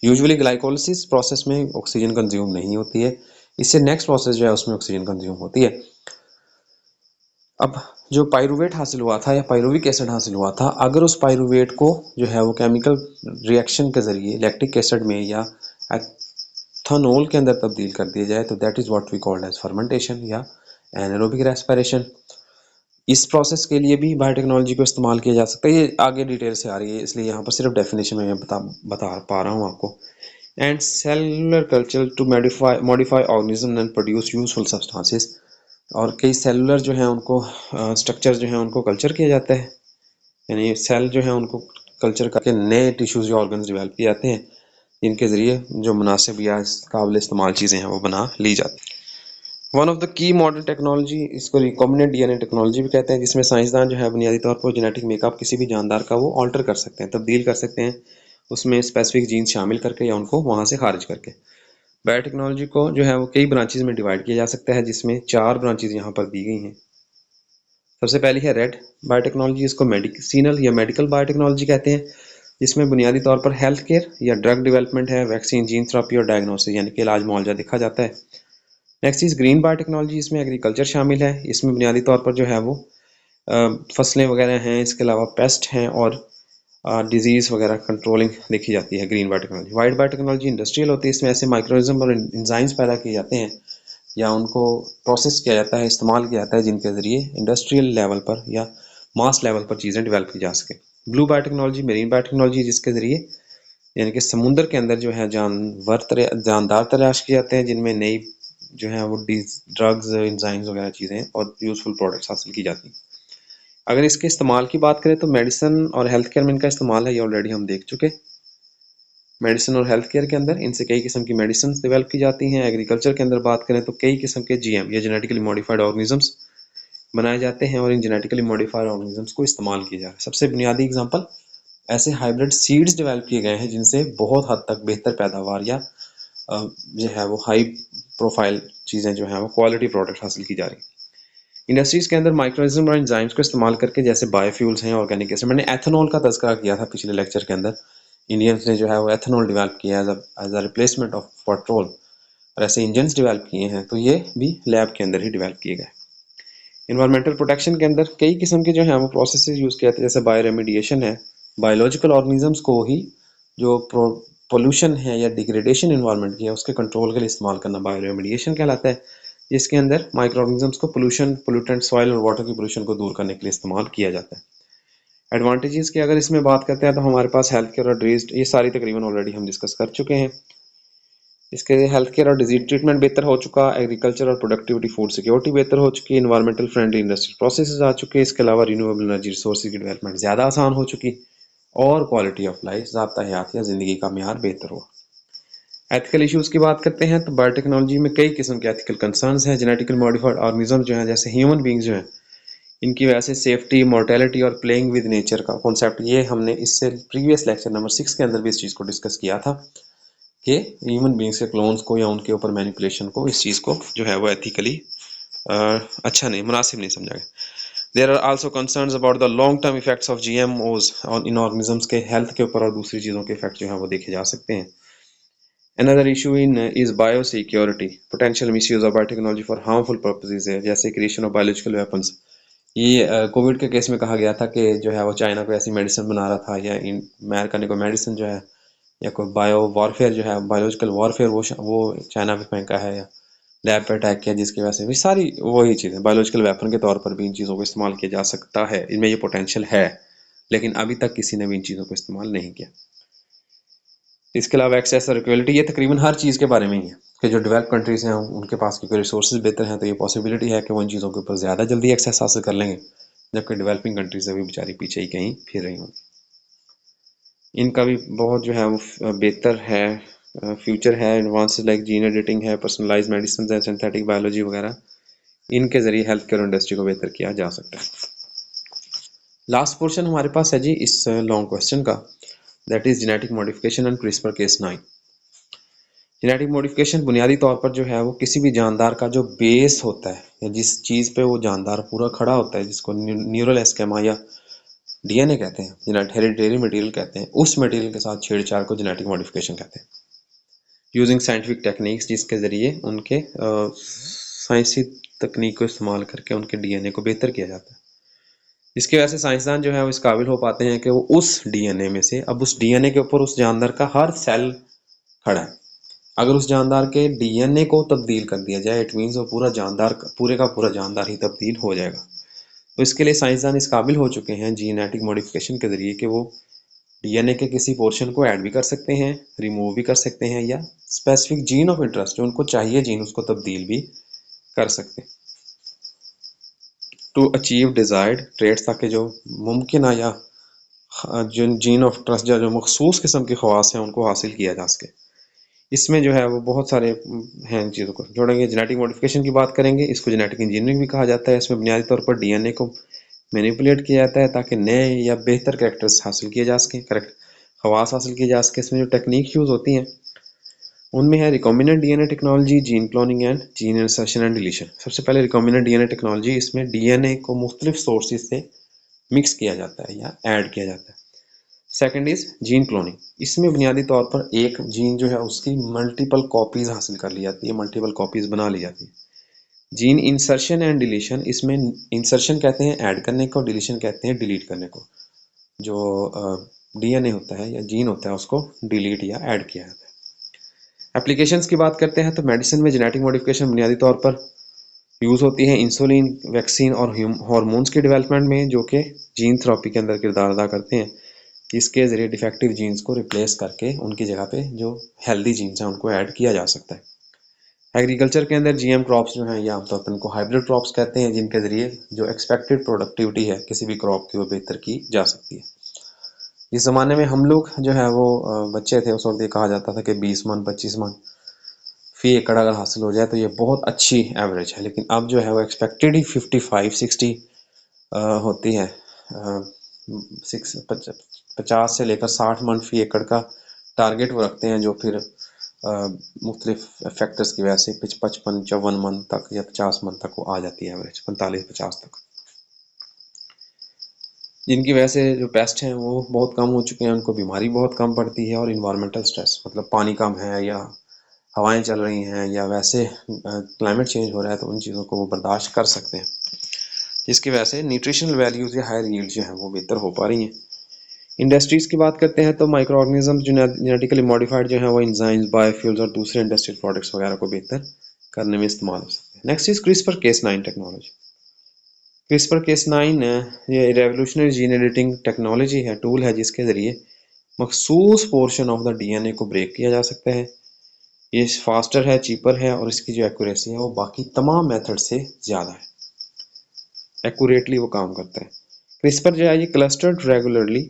यूजुअली ग्लाइकोलिसिस प्रोसेस में ऑक्सीजन कंज्यूम नहीं होती है, इससे नेक्स्ट प्रोसेस जो है उसमें ऑक्सीजन कंज्यूम होती है। अब जो पाइरूवेट हासिल हुआ था या पाइरूविक एसिड हासिल हुआ था, अगर उस पाइरूवेट को जो है वो केमिकल रिएक्शन के जरिए लैक्टिक एसिड में या एथनॉल के अंदर तब्दील कर दिया जाए तो that is what we called as fermentation या एनारोबिक रेस्पिरेशन। इस प्रोसेस के लिए भी बायोटेक्नोलॉजी को इस्तेमाल किया जा सकता है। ये आगे डिटेल से आ रही है इसलिए यहाँ पर सिर्फ डेफिनेशन में मैं बता पा रहा हूँ आपको। And cellular culture to modify organism and produce useful substances. और कई सेलुलर जो हैं उनको स्ट्रक्चर जो हैं उनको कल्चर किया जाता है, यानी सेल जो है उनको कल्चर करके नए टिश्यूज या ऑर्गन्स डेवलप किए जाते हैं जिनके ज़रिए जो मुनासिब या काबिल इस्तेमाल चीज़ें हैं वो बना ली जाती हैं। One of the key modern technology इसको रिकॉम्बिनेंट डीएनए टेक्नोलॉजी भी कहते हैं, जिसमें साइंसदान जो है बुनियादी तौर पर जेनेटिक मेकअप किसी भी जानदार का वो ऑल्टर कर सकते हैं, तब्दील कर सकते हैं उसमें स्पेसिफिक जीन्स शामिल करके या उनको वहाँ से खारिज करके। बायोटेक्नोलॉजी को जो है वो कई ब्रांचेज में डिवाइड किया जा सकता है, जिसमें 4 ब्रांचेज यहाँ पर दी गई हैं। सबसे पहली है रेड बायोटेक्नोलॉजी, इसको मेडिसिनल या मेडिकल बायोटेक्नोलॉजी कहते हैं, जिसमें बुनियादी तौर पर हेल्थ केयर या ड्रग डेवलपमेंट है, वैक्सीन, जीन थेरेपी और डायग्नोसिस यानी कि इलाज मुआवजा देखा जाता है। नेक्स्ट इज ग्रीन बायोटेक्नोलॉजी, इसमें एग्रीकल्चर शामिल है, इसमें बुनियादी तौर पर जो है वो फसलें वगैरह हैं, इसके अलावा पेस्ट हैं और डिजीज़ वगैरह कंट्रोलिंग देखी जाती है green biotechnology. White biotechnology industrial होती है, इसमें ऐसे माइक्रोनिज्म और एंजाइम्स पैदा किए जाते हैं या उनको प्रोसेस किया जाता है, इस्तेमाल किया जाता है जिनके ज़रिए इंडस्ट्रियल लेवल पर या मास लेवल पर चीज़ें डेवलप की जा सके। ब्लू बायोटेक्नोलॉजी मेरीन बायोटेक्नोलॉजी, जिसके ज़रिए यानी कि समुद्र के अंदर जो है जानदार तलाश किए जाते हैं जिनमें नई जो है वो ड्रग्स, एंजाइम्स वगैरह चीज़ें और यूजफुल प्रोडक्ट्स हासिल की जाती हैं। अगर इसके इस्तेमाल की बात करें तो मेडिसिन और हेल्थ केयर में इनका इस्तेमाल है, ये ऑलरेडी हम देख चुके। मेडिसिन और हेल्थ केयर के अंदर इनसे कई किस्म की मेडिसिन डेवलप की जाती हैं। एग्रीकल्चर के अंदर बात करें तो कई किस्म के जीएम या जेनेटिकली मॉडिफाइड ऑर्गेनिजम्स बनाए जाते हैं और इन जेनेटिकली मॉडिफाइड ऑर्गेनिजम्स को इस्तेमाल किया जा रहा है। सबसे बुनियादी एग्जांपल ऐसे हाइब्रिड सीड्स डेवलप किए गए हैं जिनसे बहुत हद तक बेहतर पैदावार या जो है वो हाई प्रोफाइल चीज़ें जो हैं वो क्वालिटी प्रोडक्ट हासिल की जा रही हैं। इंडस्ट्रीज के अंदर माइक्रोनिज्म और एंजाइम्स को इस्तेमाल करके जैसे बायोफ्यूल्स हैं, ऑर्गेनिक एसिड, मैंने एथेनॉल का तज़किरा किया था पिछले लेक्चर के अंदर। इंडियंस ने जो है वो एथेनॉल डेवलप किया as a replacement of petrol और ऐसे इंजन्स डेवलप किए हैं, तो ये भी लैब के अंदर ही डेवलप किए गए। इन्वायरमेंटल प्रोटेक्शन के अंदर कई किस्म के जो है वो प्रोसेसेस यूज़ किए जाते हैं, जैसे बायो रेमिडिएशन है, बायोलॉजिकल ऑर्गेनिजम्स को ही जो पोल्यूशन है या डिग्रेडेशन इन्वायरमेंट की है उसके कंट्रोल के लिए इस्तेमाल करना बायो रेमिडिएशन कहलाता है, जिसके अंदर माइक्रो ऑर्गेनिजम्स को पोल्यूटेंट सॉइल और वाटर की पोल्यूशन को दूर करने के लिए इस्तेमाल किया जाता है। एडवांटेजेस की अगर इसमें बात करते हैं तो हमारे पास हेल्थ केयर और डिजीज, ये सारी तकरीबन ऑलरेडी हम डिस्कस कर चुके हैं। इसके हेल्थ केयर और डिजीज ट्रीटमेंट बेहतर हो चुका, एग्रीकल्चर और प्रोडक्टिविटी फूड सिक्योरिटी बेहतर हो चुकी, इन्वायरमेंटल फ्रेंडली इंडस्ट्रियल प्रोसेसेस आ चुके, इसके अलावा रिन्यूएबल एनर्जी रिसोर्स की डेवलपमेंट ज़्यादा आसान हो चुकी और क्वालिटी ऑफ लाइफ, ज़ाब्ता हयात या ज़िंदगी का म्यार बेहतर हुआ। एथिकल इश्यूज़ की बात करते हैं तो बायोटेक्नोलॉजी में कई किस्म के एथिकल कंसर्न्स हैं। जेनेटिकली मॉडिफाइड ऑर्गेनिज्म जो हैं जैसे ह्यूमन बींग्स जो हैं, इनकी वजह से सेफ्टी, मोर्टेलिटी और प्लेइंग विद नेचर का कॉन्सेप्ट, ये हमने इससे प्रीवियस लेक्चर नंबर 6 के अंदर भी इस चीज़ को डिस्कस किया था कि ह्यूमन बींग्स के क्लोन्स को या उनके ऊपर मैनिपुलेशन को, इस चीज़ को जो है वो एथिकली अच्छा नहीं, मुनासिब नहीं समझा गया। There are also concerns about the long term effects of GMOs on in organisms के हेल्थ के ऊपर और दूसरी चीज़ों के इफेक्ट जो है वो देखे जा सकते हैं। Another issue in is biosecurity, potential misuse of biotechnology for harmful purposes है, जैसे क्रिएशन ऑफ बायोलॉजिकल वेपन्स। ये कोविड के केस में कहा गया था कि जो है वो चाइना कोई ऐसी मेडिसिन बना रहा था या अमेरिका ने कोई मेडिसिन जो है या कोई बायो वॉरफेयर जो है बायोलॉजिकल वॉरफेयर वो चाइना पे फेंका है या लैब पे अटैक किया जिसकी वजह से भी सारी वही चीज़ें बायोलॉजिकल वेपन के तौर पर भी इन चीज़ों को इस्तेमाल किया जा सकता है, इनमें ये पोटेंशियल है, लेकिन अभी तक किसी ने भी इन चीज़ों को इस्तेमाल नहीं किया। इसके अलावा एक्सेस और इक्वलिटी, ये तकरीबन हर चीज़ के बारे में ही है कि जो डेवलप कंट्रीज़ हैं उनके पास क्योंकि रिसोर्सेज बेहतर हैं तो ये पॉसिबिलिटी है कि वो इन चीज़ों के ऊपर ज़्यादा जल्दी एक्सेस हासिल कर लेंगे, जबकि डेवलपिंग कंट्रीज़ अभी बेचारी पीछे ही कहीं फिर रही होंगी। इनका भी बहुत जो है वो बेहतर है, फ्यूचर है, एडवांसेस लाइक जीन एडिटिंग है, पर्सनलाइज मेडिसिन है, सिंथेटिक बायोलॉजी वगैरह, इनके ज़रिए हेल्थ केयर इंडस्ट्री को बेहतर किया जा सकता है। लास्ट पोर्शन हमारे पास है जी इस लॉन्ग क्वेश्चन का, that is genetic modification and CRISPR Cas 9। Genetic modification बुनियादी तौर पर जो है वो किसी भी जानदार का जो बेस होता है या जिस चीज़ पे वो जानदार पूरा खड़ा होता है, जिसको न्यूरल एस्केमा या डीएनए कहते हैं, जेनेटिक हेरिडिटरी मटेरियल कहते हैं, उस मटेरियल के साथ छेड़छाड़ को जेनेटिक मॉडिफिकेशन कहते हैं, यूजिंग साइंटिफिक टेक्निक्स, जिसके ज़रिए उनके साइंसी तकनीक को इस्तेमाल करके उनके डीएनए को बेहतर किया जाता है। इसकी वजह से साइंसदान जो है वो इस काबिल हो पाते हैं कि वो उस डीएनए में से, अब उस डीएनए के ऊपर उस जानदार का हर सेल खड़ा है, अगर उस जानदार के डीएनए को तब्दील कर दिया जाए, इट मीन्स वो पूरा जानदार पूरे का पूरा जानदार ही तब्दील हो जाएगा। तो इसके लिए साइंसदान इस काबिल हो चुके हैं जीनेटिक मॉडिफिकेशन के ज़रिए कि वो डीएनए के किसी पोर्शन को ऐड भी कर सकते हैं, रिमूव भी कर सकते हैं, या स्पेसिफिक जीन ऑफ इंटरेस्ट जो उनको चाहिए जीन उसको तब्दील भी कर सकते हैं टू अचीव डिज़ायर्ड ट्रेड्स, ताकि जो मुमकिन है या जो जीन ऑफ ट्रस्ट जो मखसूस किस्म के ख़वास हैं उनको हासिल किया जा सके। इसमें जो है वो बहुत सारे हैं चीज़ों को जोड़ेंगे। जेनेटिक मॉडिफिकेशन की बात करेंगे, इसको जेनेटिक इंजीनियरिंग भी कहा जाता है। इसमें बुनियादी तौर पर डीएनए को मैनिपुलेट किया जाता है ताकि नए या बेहतर कैरेक्टर्स हासिल किए जा सकें, करेक्ट खवास हासिल किए जा सके। इसमें जो टेक्निक यूज़ होती हैं उनमें है recombinant DNA technology, gene cloning and gene insertion and deletion. सबसे पहले रिकॉम्बिनेंट डीएनए टेक्नोलॉजी, इसमें डीएनए को मुख्तलिफ सोर्सेज से मिक्स किया जाता है या ऐड किया जाता है। सेकंड इज जीन क्लोनिंग, इसमें बुनियादी तौर पर एक जीन जो है उसकी मल्टीपल कॉपीज हासिल कर ली जाती है, मल्टीपल कॉपीज बना ली जाती है। जीन इंसर्शन एंड डिलीशन, इसमें इंसर्शन कहते हैं ऐड करने को, डिलीशन कहते हैं डिलीट करने को। जो डीएनए होता है या जीन होता है उसको डिलीट या ऐड किया जाता है। एप्लीकेशंस की बात करते हैं तो मेडिसिन में जेनेटिक मॉडिफिकेशन बुनियादी तौर पर यूज़ होती है इंसुलिन, वैक्सीन और हार्मोन्स के डेवलपमेंट में, जो कि जीन थेरेपी के अंदर किरदार अदा करते हैं। इसके ज़रिए डिफेक्टिव जीन्स को रिप्लेस करके उनकी जगह पे जो हेल्दी जीन्स हैं उनको ऐड किया जा सकता है। एग्रीकल्चर के अंदर जीएम क्रॉप्स जो हैं ये आमतौर पर उनको हाइब्रिड क्रॉप्स कहते हैं, जिनके ज़रिए जो एक्सपेक्टेड प्रोडक्टिविटी है किसी भी क्रॉप की वो बेहतर की जा सकती है। इस ज़माने में हम लोग जो है वो बच्चे थे उस वक्त ये कहा जाता था कि 20 मन 25 मन फी एकड़ अगर हासिल हो जाए तो ये बहुत अच्छी एवरेज है, लेकिन अब जो है वो एक्सपेक्टेड ही 55-60 होती है। 50 से लेकर 60 मन फी एकड़ का टारगेट वो रखते हैं, जो फिर मुख्तलिफ फैक्टर्स की वजह से 55-54 मन तक या 50 मन तक वो आ जाती है एवरेज, 45-50 तक, जिनकी वजह से जो पेस्ट हैं वो बहुत कम हो चुके हैं, उनको बीमारी बहुत कम पड़ती है, और इन्वायरमेंटल स्ट्रेस मतलब पानी कम है या हवाएं चल रही हैं या वैसे क्लाइमेट चेंज हो रहा है तो उन चीज़ों को वो बर्दाश्त कर सकते हैं, जिसकी वजह से न्यूट्रिशनल वैल्यूज़ या हायर यील्ड जो है वो बेहतर हो पा रही हैं। इंडस्ट्रीज़ की बात करते हैं तो माइक्रो ऑर्गेनिज्म जो जेनेटिकली मॉडिफाइड जो है वो एंजाइम्स, बायोफ्यूल्स और दूसरे इंडस्ट्रियल प्रोडक्ट्स वगैरह को बेहतर करने में इस्तेमाल हो सकते हैं। Next is CRISPR Cas 9 technology. CRISPR Cas 9 ये रेवोल्यूशनरी जीन एडिटिंग टेक्नोलॉजी है, टूल है, जिसके ज़रिए मखसूस पोर्शन ऑफ द डीएनए को ब्रेक किया जा सकता है। ये फास्टर है, चीपर है, और इसकी जो एक्यूरेसी है वो बाकी तमाम मेथड से ज़्यादा है, एक्यूरेटली वो काम करता है। क्रिस्पर जो है ये clustered regularly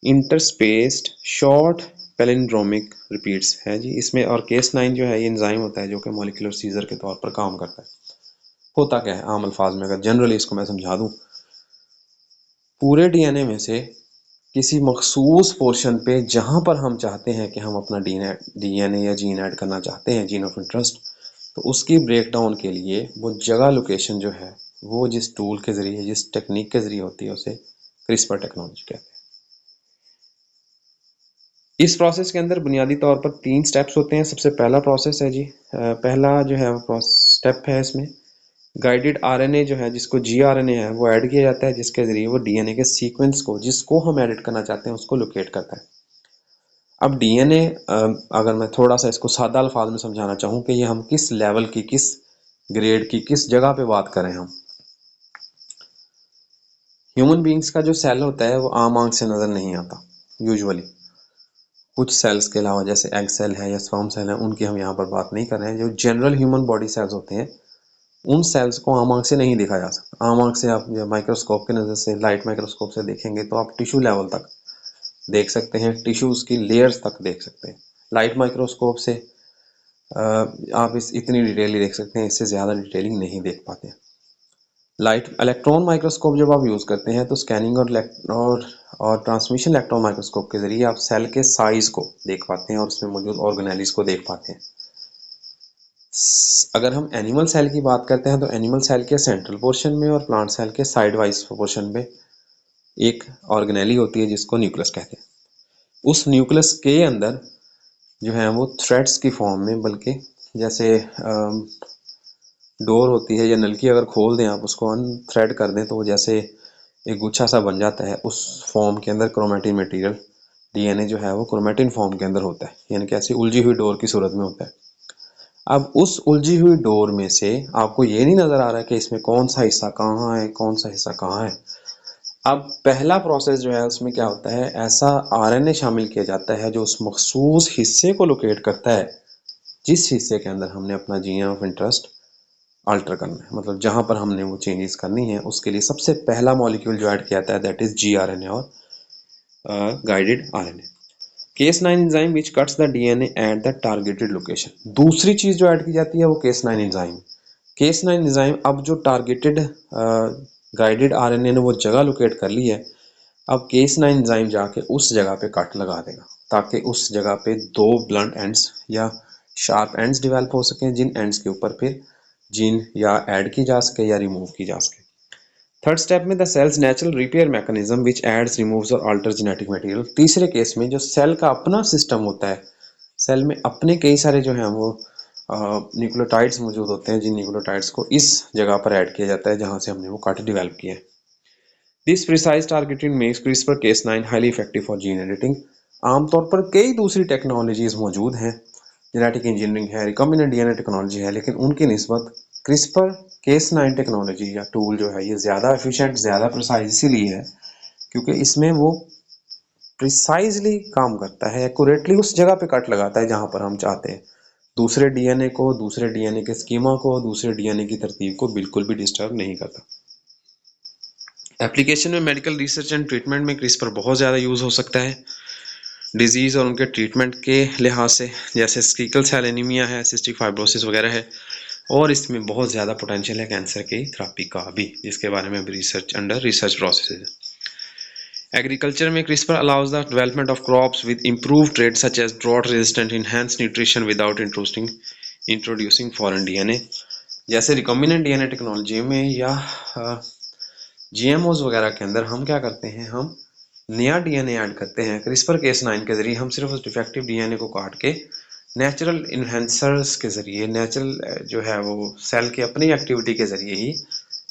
interspaced short palindromic repeats है जी इसमें, और केस 9 जो है ये एंजाइम होता है जो कि मॉलिक्यूलर सीजर के तौर पर काम करता है। होता क्या है आम अल्फाज में अगर जनरली इसको मैं समझा दूं, पूरे डीएनए में से किसी मखसूस पोर्शन पे जहां पर हम चाहते हैं कि हम अपना डीएनए या जीन ऐड करना चाहते हैं, जीन ऑफ इंटरेस्ट, तो उसकी ब्रेकडाउन के लिए वो जगह लोकेशन जो है वो जिस टूल के ज़रिए, जिस टेक्निक के ज़रिए होती है उसे क्रिस्पर टेक्नोलॉजी कहते हैं। इस प्रोसेस के अंदर बुनियादी तौर पर 3 स्टेप्स होते हैं। सबसे पहला प्रोसेस है जी, पहला जो है स्टेप है इसमें गाइडेड आरएनए जो है, जिसको जीआरएनए है, वो ऐड किया जाता है, जिसके ज़रिए वो डीएनए के सीक्वेंस को, जिसको हम एडिट करना चाहते हैं, उसको लोकेट करता है। अब डीएनए, अगर मैं थोड़ा सा इसको सादा अल्फाज में समझाना चाहूँ कि ये हम किस लेवल की, किस ग्रेड की, किस जगह पे बात करें हम। ह्यूमन बींग्स का जो सेल होता है वो आम आंख से नज़र नहीं आता यूजुअली, कुछ सेल्स के अलावा, जैसे एग सेल है या स्पर्म सेल है, उनकी हम यहाँ पर बात नहीं कर रहे हैं। जो जनरल ह्यूमन बॉडी सेल्स होते हैं उन सेल्स को आम आंख से नहीं देखा जा सकता। आम आंख से आप माइक्रोस्कोप की नज़र से, लाइट माइक्रोस्कोप से देखेंगे तो आप टिश्यू लेवल तक देख सकते हैं, टिश्यूज की लेयर्स तक देख सकते हैं। लाइट माइक्रोस्कोप से आप इस इतनी डिटेल देख सकते हैं, इससे ज़्यादा डिटेलिंग नहीं देख पाते। लाइट इलेक्ट्रॉन माइक्रोस्कोप जब आप यूज़ करते हैं तो स्कैनिंग और ट्रांसमिशन इलेक्ट्रॉन माइक्रोस्कोप के ज़रिए आप सेल के साइज को देख पाते हैं और उसमें मौजूद ऑर्गेनेलिस को देख पाते हैं। अगर हम एनिमल सेल की बात करते हैं तो एनिमल सेल के सेंट्रल पोर्शन में और प्लांट सेल के साइड वाइज पोर्शन में एक ऑर्गेनेली होती है जिसको न्यूक्लियस कहते हैं। उस न्यूक्लियस के अंदर जो है वो थ्रेड्स की फॉर्म में, बल्कि जैसे डोर होती है या नलकी अगर खोल दें आप, उसको अनथ्रेड कर दें तो वो जैसे एक गुच्छा सा बन जाता है। उस फॉर्म के अंदर क्रोमेटिन मटेरियल, डीएनए जो है वो क्रोमेटिन फॉर्म के अंदर होता है, यानी कि ऐसी उलझी हुई डोर की सूरत में होता है। अब उस उलझी हुई डोर में से आपको ये नहीं नजर आ रहा कि इसमें कौन सा हिस्सा कहाँ है, कौन सा हिस्सा कहाँ है। अब पहला प्रोसेस जो है उसमें क्या होता है, ऐसा आरएनए शामिल किया जाता है जो उस मखसूस हिस्से को लोकेट करता है जिस हिस्से के अंदर हमने अपना जीन ऑफ इंटरेस्ट अल्टर करना है, मतलब जहां पर हमने वो चेंजेस करनी है। उसके लिए सबसे पहला मॉलिक्यूल जो ऐड किया जाता है दैट इज जीआरएनए और guided RNA. Cas9 enzyme which cuts the DNA at the targeted location. दूसरी चीज जो ऐड की जाती है वो Cas9 एंजाइम। Cas9 एंजाइम अब जो टारगेटेड गाइडेड आरएनए ने वो जगह लोकेट कर ली है, अब Cas9 एंजाइम जाके उस जगह पे कट लगा देगा ताकि उस जगह पे दो ब्लंट एंड्स या शार्प एंड्स डेवलप हो सकें, जिन एंड्स के ऊपर फिर जीन या ऐड की जा सके या रिमूव की जा सके। थर्ड स्टेप में the cell's natural repair mechanism which aids, removes और अल्टर जेनेटिक मटेरियल। तीसरे केस में जो सेल का अपना सिस्टम होता है, सेल में अपने कई सारे जो हैं वो न्यूक्लियोटाइड्स मौजूद होते हैं, जिन न्यूक्लियोटाइड्स को इस जगह पर ऐड किया जाता है जहां से हमने वो कट डेवलप किया है। This precise targeting makes CRISPR Cas9 highly effective for gene editing. आमतौर पर कई दूसरी टेक्नोलॉजीज मौजूद हैं, जेनेटिक इंजीनियरिंग है, रिकॉम्बिनेंट डीएनए टेक्नोलॉजी है, लेकिन उनकी निस्बत क्रिस्पर Cas9 टेक्नोलॉजी या टूल जो है ये ज़्यादा एफिशिएंट, ज़्यादा प्रिसाइज इसीलिए है क्योंकि इसमें वो प्रिसाइजली काम करता है, एक्यूरेटली उस जगह पे कट लगाता है जहां पर हम चाहते हैं। दूसरे डीएनए को, दूसरे डीएनए के स्कीमा को, दूसरे डीएनए की तरतीब को बिल्कुल भी डिस्टर्ब नहीं करता। एप्लीकेशन में मेडिकल रिसर्च एंड ट्रीटमेंट में क्रिस्पर बहुत ज़्यादा यूज़ हो सकता है डिजीज़ और उनके ट्रीटमेंट के लिहाज से, जैसे सिकल सेल एनीमिया है, सिस्टिक फाइब्रोसिस वगैरह है। और इसमें बहुत ज़्यादा पोटेंशियल है कैंसर की थेरेपी का भी, जिसके बारे में अभी रिसर्च अंडर रिसर्च प्रोसेस है। एग्रीकल्चर में CRISPR allows the development of crops with improve trait such as drought resistant, enhance nutrition without introducing foreign DNA. जैसे रिकॉम्बिनेंट डीएनए टेक्नोलॉजी में या जीएमओज वगैरह के अंदर हम क्या करते हैं, हम नया डीएनए ऐड करते हैं क्रिस्पर Cas9 के जरिए। हम सिर्फ उस डिफेक्टिव डीएनए को काट के नेचुरल इन्हेंसर्स के जरिए, नेचुरल जो है वो सेल की अपनी एक्टिविटी के जरिए ही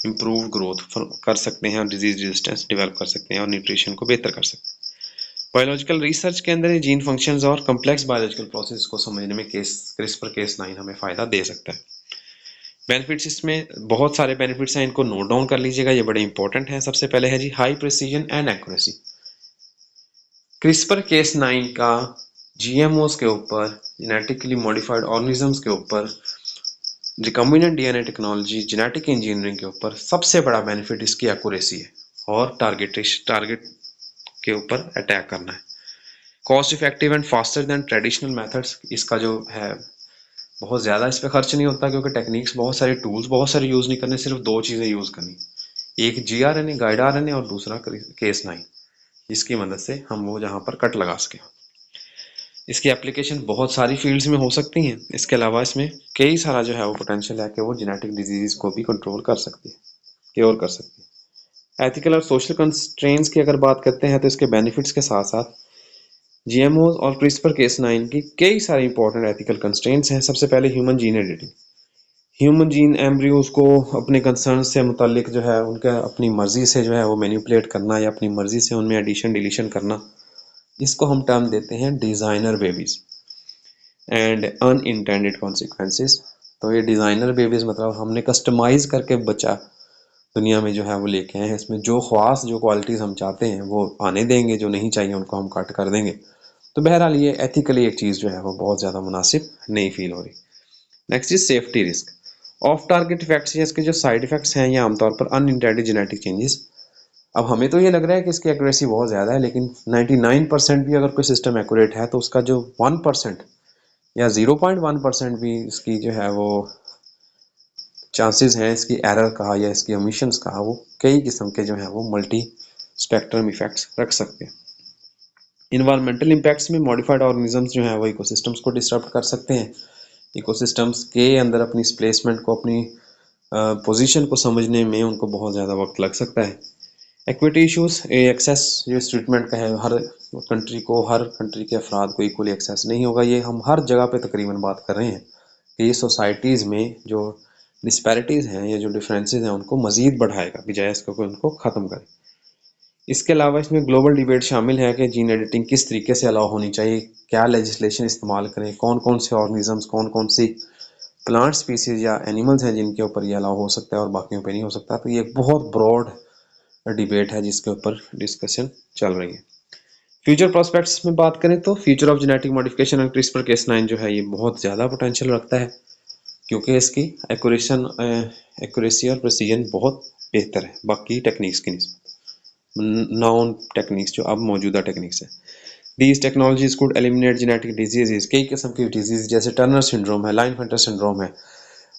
इम्प्रूव ग्रोथ कर सकते हैं और डिजीज रेजिस्टेंस डेवलप कर सकते हैं और न्यूट्रिशन को बेहतर कर सकते हैं। बायोलॉजिकल रिसर्च के अंदर जीन फंक्शंस और कम्प्लेक्स बायोलॉजिकल प्रोसेस को समझने में क्रिस्पर Cas9 हमें फ़ायदा दे सकता है। बेनिफिट्स, इसमें बहुत सारे बेनिफिट्स हैं, इनको नोट डाउन कर लीजिएगा, ये बड़े इंपॉर्टेंट हैं। सबसे पहले है जी high precision and accuracy. CRISPR Cas9 का जीएमओस के ऊपर, जेनेटिकली मॉडिफाइड ऑर्गेनिजम्स के ऊपर, recombinant DNA technology, genetic engineering के ऊपर सबसे बड़ा बेनिफिट इसकी एक्यूरेसी है और टारगेट के ऊपर अटैक करना है। Cost effective and faster than traditional methods, इसका जो है बहुत ज़्यादा इस पर खर्च नहीं होता क्योंकि टेक्निक्स बहुत सारे, टूल्स बहुत सारे यूज़ नहीं करने, सिर्फ दो चीज़ें यूज़ करनी, एक जीआरएनए गाइड आरएनए और दूसरा Cas9, जिसकी मदद से हम वो जहाँ पर कट लगा सकें। इसकी एप्लीकेशन बहुत सारी फील्ड्स में हो सकती हैं। इसके अलावा इसमें कई सारा जो है वो पोटेंशियल है कि वो जेनेटिक डिजीज को भी कंट्रोल कर सकती है, क्योर कर सकती है। एथिकल और सोशल कंस्ट्रेंट्स की अगर बात करते हैं तो इसके बेनिफिट्स के साथ साथ जीएमओज और क्रिस्पर Cas9 की कई सारे इंपॉर्टेंट एथिकल कंस्ट्रेंट्स हैं। सबसे पहले human gene editing. Human gene embryos को अपने कंसर्न से मुतालिक जो है उनका अपनी मर्जी से जो है वो मैनिपुलेट करना या अपनी मर्जी से उनमें एडिशन डिलीशन करना इसको हम टर्म देते हैं designer babies and unintended consequences. तो ये डिज़ाइनर बेबीज़ मतलब हमने कस्टमाइज़ करके बच्चा दुनिया में जो है वो लेके आए हैं। इसमें जो ख़ास जो क्वालिटीज़ हम चाहते हैं वो आने देंगे, जो नहीं चाहिए उनको हम कट कर देंगे। तो बहरहाल ये एथिकली एक चीज़ जो है वो बहुत ज़्यादा मुनासिब नहीं फील हो रही। Next is safety risk. Of target effects या इसके जो साइड इफेक्ट्स हैं ये आमतौर पर अनइंटेंडेड जेनेटिक चेंजेस। अब हमें तो ये लग रहा है कि इसकी एक्यूरेसी बहुत ज़्यादा है, लेकिन 99% भी अगर कोई सिस्टम एक्यूरेट है तो उसका जो 1% या 0.1% भी इसकी जो है वो चांसेस हैं इसकी एरर का या इसकी ओमिशंस का, वो कई किस्म के जो हैं वो मल्टी स्पेक्ट्रम इफेक्ट्स रख सकते हैं। इन्वायरमेंटल इम्पैक्ट्स में मॉडिफाइड ऑर्गेनिजम्स जो हैं वो इकोसिस्टम्स को डिस्टर्ब कर सकते हैं। इकोसिस्टम्स के अंदर अपनी प्लेसमेंट को, अपनी पोजीशन को समझने में उनको बहुत ज़्यादा वक्त लग सकता है। इक्विटी इश्यूज, एक्सेस जो ट्रीटमेंट का है, हर कंट्री के अफराद को इक्वली एक्सेस नहीं होगा। ये हम हर जगह पे तकरीबन बात कर रहे हैं कि ये सोसाइटीज़ में जो डिस्पैरिटीज़ हैं या जो डिफरेंसेस हैं उनको मज़ीद बढ़ाएगा बजाय इसको कि उनको ख़त्म करे। इसके अलावा इसमें ग्लोबल डिबेट शामिल है कि जीन एडिटिंग किस तरीके से अलाउ होनी चाहिए, क्या लेजिस्लेशन इस्तेमाल करें, कौन कौन से ऑर्गेनिजम्स, कौन कौन सी प्लांट स्पीसीज या एनिमल्स हैं जिनके ऊपर ये अलाउ हो सकता है और बाकियों पे नहीं हो सकता। तो ये एक बहुत ब्रॉड डिबेट है जिसके ऊपर डिस्कशन चल रही है। फ्यूचर प्रोस्पेक्ट्स में बात करें तो future of genetic modification and CRISPR-Cas9 जो है ये बहुत ज़्यादा पोटेंशियल रखता है, क्योंकि इसकी एक्यूरेसी और प्रिसीजन बहुत बेहतर है बाकी टेक्निक्स की निस्बत, नॉन टेक्निक्स जो अब मौजूदा टेक्निक्स है। These technologies could eliminate genetic diseases, कई किस्म की डिजीज जैसे टर्नर सिंड्रोम है, लाइनफेंटर सिंड्रोम है,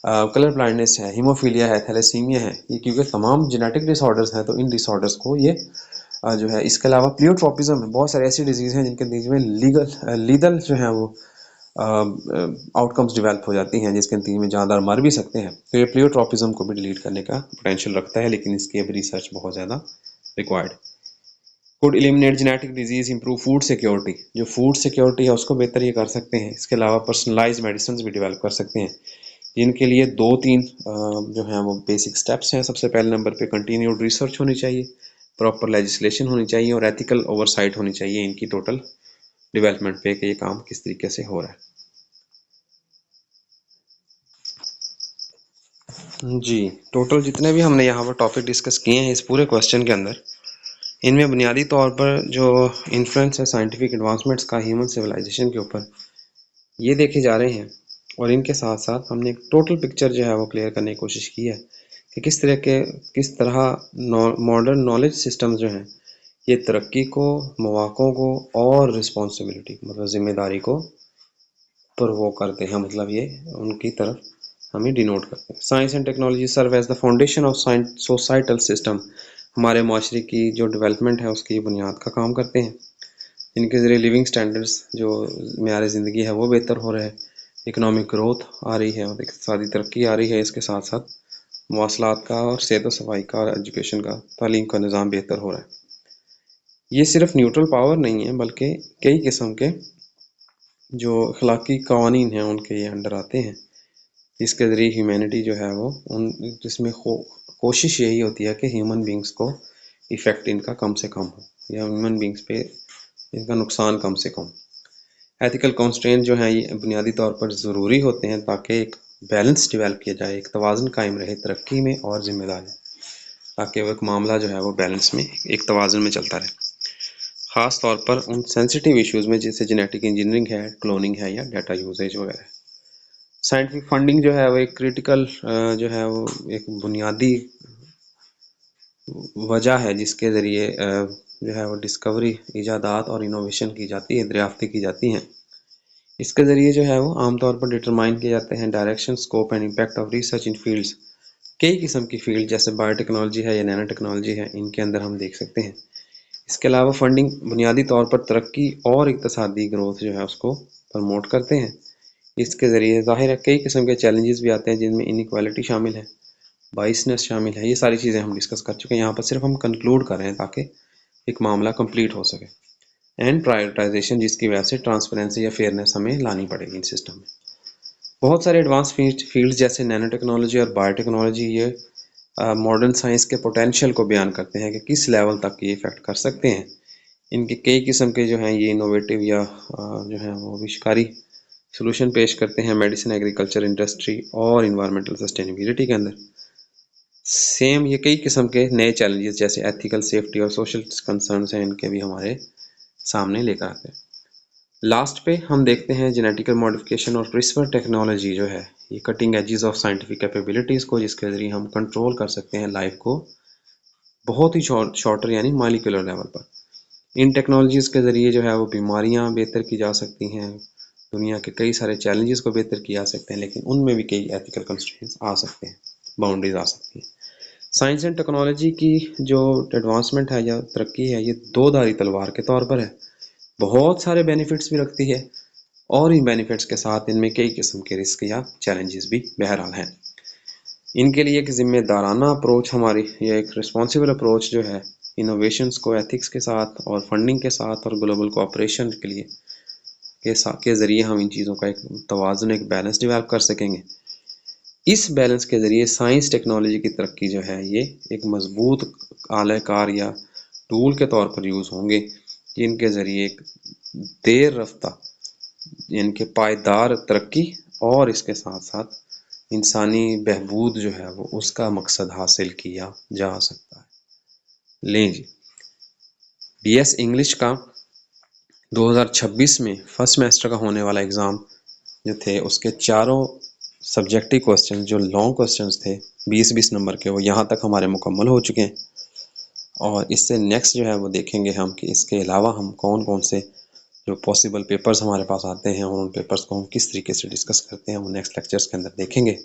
कलर ब्लाइंडनेस है, हीमोफीलिया है, थैलेसीमिया है, ये क्योंकि तमाम जेनेटिक डिसऑर्डर्स हैं तो इन डिसऑर्डर्स को ये जो है, इसके अलावा प्लियोट्रोपिज्म है, बहुत सारे ऐसी डिजीज़ हैं जिनके नतीजे में लीदल जो है वो आउटकम्स डेवलप हो जाती हैं जिसके नतीजे में जानदार मर भी सकते हैं। तो ये प्लियोट्रोपिज्म को भी डिलीट करने का पोटेंशियल रखता है, लेकिन इसकी अभी रिसर्च बहुत ज़्यादा required. Could eliminate genetic disease, improve food security, जो फूड सिक्योरिटी है उसको बेहतर ये कर सकते हैं। इसके अलावा पर्सनलाइज मेडिसिन भी डेवलप कर सकते हैं, जिनके लिए 2-3 जो हैं वो बेसिक स्टेप्स हैं। सबसे पहले नंबर पे कंटिन्यूड रिसर्च होनी चाहिए, प्रॉपर लेजिस्लेशन होनी चाहिए और एथिकल ओवरसाइट होनी चाहिए इनकी टोटल डेवलपमेंट पे कि ये काम किस तरीके से हो रहा है। जी, टोटल जितने भी हमने यहाँ पर टॉपिक डिस्कस किए हैं इस पूरे क्वेश्चन के अंदर, इनमें बुनियादी तौर पर जो इन्फ्लुएंस है साइंटिफिक एडवांसमेंट्स का ह्यूमन सिविलाइजेशन के ऊपर, ये देखे जा रहे हैं। और इनके साथ साथ हमने एक टोटल पिक्चर जो है वो क्लियर करने की कोशिश की है कि किस तरह मॉडर्न नॉलेज सिस्टम जो हैं ये तरक्की को, मौक़ों को और रिस्पॉन्सिबिलिटी मतलब ज़िम्मेदारी को वो करते हैं, मतलब ये उनकी तरफ हमें डिनोट करते हैं। Science and technology serve as the foundation of societal system, हमारे माशरे की जो डेवलपमेंट है उसकी बुनियाद का काम करते हैं। इनके ज़रिए लिविंग स्टैंडर्ड्स जो मेयार ज़िंदगी है वो बेहतर हो रहा है, इकनॉमिक ग्रोथ आ रही है और इक़्तिसादी तरक्की आ रही है। इसके साथ साथ मवासलात का और सेहत सफाई का और एजुकेशन का, तालीम का निज़ाम बेहतर हो रहा है। ये सिर्फ न्यूट्रल पावर नहीं है बल्कि कई किस्म के जो अखलाकी कवानीन हैं उनके ये अंडर आते हैं। इसके ज़रिए ह्यूमैनिटी जो है वो जिसमें कोशिश यही होती है कि ह्यूमन बींग्स को इफ़ेक्ट इनका कम से कम हो या ह्यूमन बींग्स पे इनका नुकसान कम से कम। एथिकल कॉन्स्ट्रेंट जो हैं ये बुनियादी तौर पर ज़रूरी होते हैं ताकि एक बैलेंस डेवलप किया जाए, एक तवाज़ुन कायम रहे तरक्की में और ज़िम्मेदारी, ताकि वो एक मामला जो है वो बैलेंस में, एक तवाज़ुन में चलता रहे। ख़ास तौर पर उन सेंसिटिव इश्यूज़ में जैसे जेनेटिक इंजीनियरिंग है, क्लोनिंग है या डाटा यूसेज वगैरह। साइंटिफिक फंडिंग जो है वो एक क्रिटिकल जो है वो एक बुनियादी वजह है जिसके ज़रिए जो है वो डिस्कवरी, इजादात और इनोवेशन की जाती है, दरियाफ्तें की जाती हैं। इसके ज़रिए जो है वो आमतौर पर डिटरमाइन किए जाते हैं direction, scope and impact of research in fields. कई किस्म की फील्ड जैसे बायोटेक्नोलॉजी है या नैनो टेक्नोलॉजी है, इनके अंदर हम देख सकते हैं। इसके अलावा फंडिंग बुनियादी तौर पर तरक्की और इक़्तिसादी ग्रोथ जो है उसको प्रमोट करते हैं। इसके ज़रिए ज़ाहिर है कई किस्म के चैलेंजेस भी आते हैं जिनमें इनइक्वालिटी शामिल है, बाइसनेस शामिल है। ये सारी चीज़ें हम डिस्कस कर चुके हैं, यहाँ पर सिर्फ हम कंक्लूड कर रहे हैं ताकि एक मामला कंप्लीट हो सके। एंड प्रायोरिटाइजेशन, जिसकी वजह से ट्रांसपेरेंसी या फेयरनेस हमें लानी पड़ेगी इन सिस्टम में। बहुत सारे एडवांस फील्ड्स जैसे नैनो टेक्नोलॉजी और बायोटेक्नोलॉजी ये मॉडर्न साइंस के पोटेंशियल को बयान करते हैं कि किस लेवल तक ये इफेक्ट कर सकते हैं। इनके कई किस्म के जो हैं ये इनोवेटिव या जो हैं वो आविष्कारी सॉल्यूशन पेश करते हैं मेडिसिन, एग्रीकल्चर, इंडस्ट्री और इन्वायरमेंटल सस्टेनेबिलिटी के अंदर। सेम ये कई किस्म के नए चैलेंजेस जैसे एथिकल, सेफ्टी और सोशल कंसर्न्स हैं, इनके भी हमारे सामने लेकर आते हैं। लास्ट पे हम देखते हैं जेनेटिकल मॉडिफिकेशन और क्रिस्पर टेक्नोलॉजी जो है ये cutting edges of scientific capabilities को, जिसके ज़रिए हम कंट्रोल कर सकते हैं लाइफ को बहुत ही शॉर्टर यानी मॉलिक्यूलर लेवल पर। इन टेक्नोलॉजीज़ के ज़रिए जो है वो बीमारियां बेहतर की जा सकती हैं, दुनिया के कई सारे चैलेंजेस को बेहतर किया जा सकते हैं, लेकिन उनमें भी कई एथिकल कंस्ट्रेंट्स आ सकते हैं, बाउंड्रीज आ सकती हैं। साइंस एंड टेक्नोलॉजी की जो एडवांसमेंट है या तरक्की है ये दो धारी तलवार के तौर पर है, बहुत सारे बेनिफिट्स भी रखती है और इन बेनिफिट्स के साथ इनमें कई किस्म के रिस्क या चैलेंजेस भी बहरहाल हैं। इनके लिए एक जिम्मेदाराना अप्रोच हमारी, ये एक रिस्पॉन्सिबल अप्रोच जो है इनोवेशंस को एथिक्स के साथ और फंडिंग के साथ और ग्लोबल कोऑपरेशन के लिए के ज़रिए हम इन चीज़ों का एक तवाज़ुन, एक बैलेंस डेवलप कर सकेंगे। इस बैलेंस के ज़रिए साइंस टेक्नोलॉजी की तरक्की जो है ये एक मजबूत आलाकार या टूल के तौर पर यूज़ होंगे, जिनके ज़रिए एक देर रफ्ता इनके पायदार तरक्की और इसके साथ साथ इंसानी बहबूद जो है वो उसका मकसद हासिल किया जा सकता है। लें जी, BS इंग्लिश का 2026 में फर्स्ट सेमेस्टर का होने वाला एग्ज़ाम जो थे उसके चारों सब्जेक्टिव क्वेश्चन जो लॉन्ग क्वेश्चंस थे 20-20 नंबर के, वो यहाँ तक हमारे मुकम्मल हो चुके हैं। और इससे नेक्स्ट जो है वो देखेंगे हम कि इसके अलावा हम कौन कौन से जो पॉसिबल पेपर्स हमारे पास आते हैं और उन पेपर्स को हम किस तरीके से डिस्कस करते हैं वो नेक्स्ट लेक्चर्स के अंदर देखेंगे।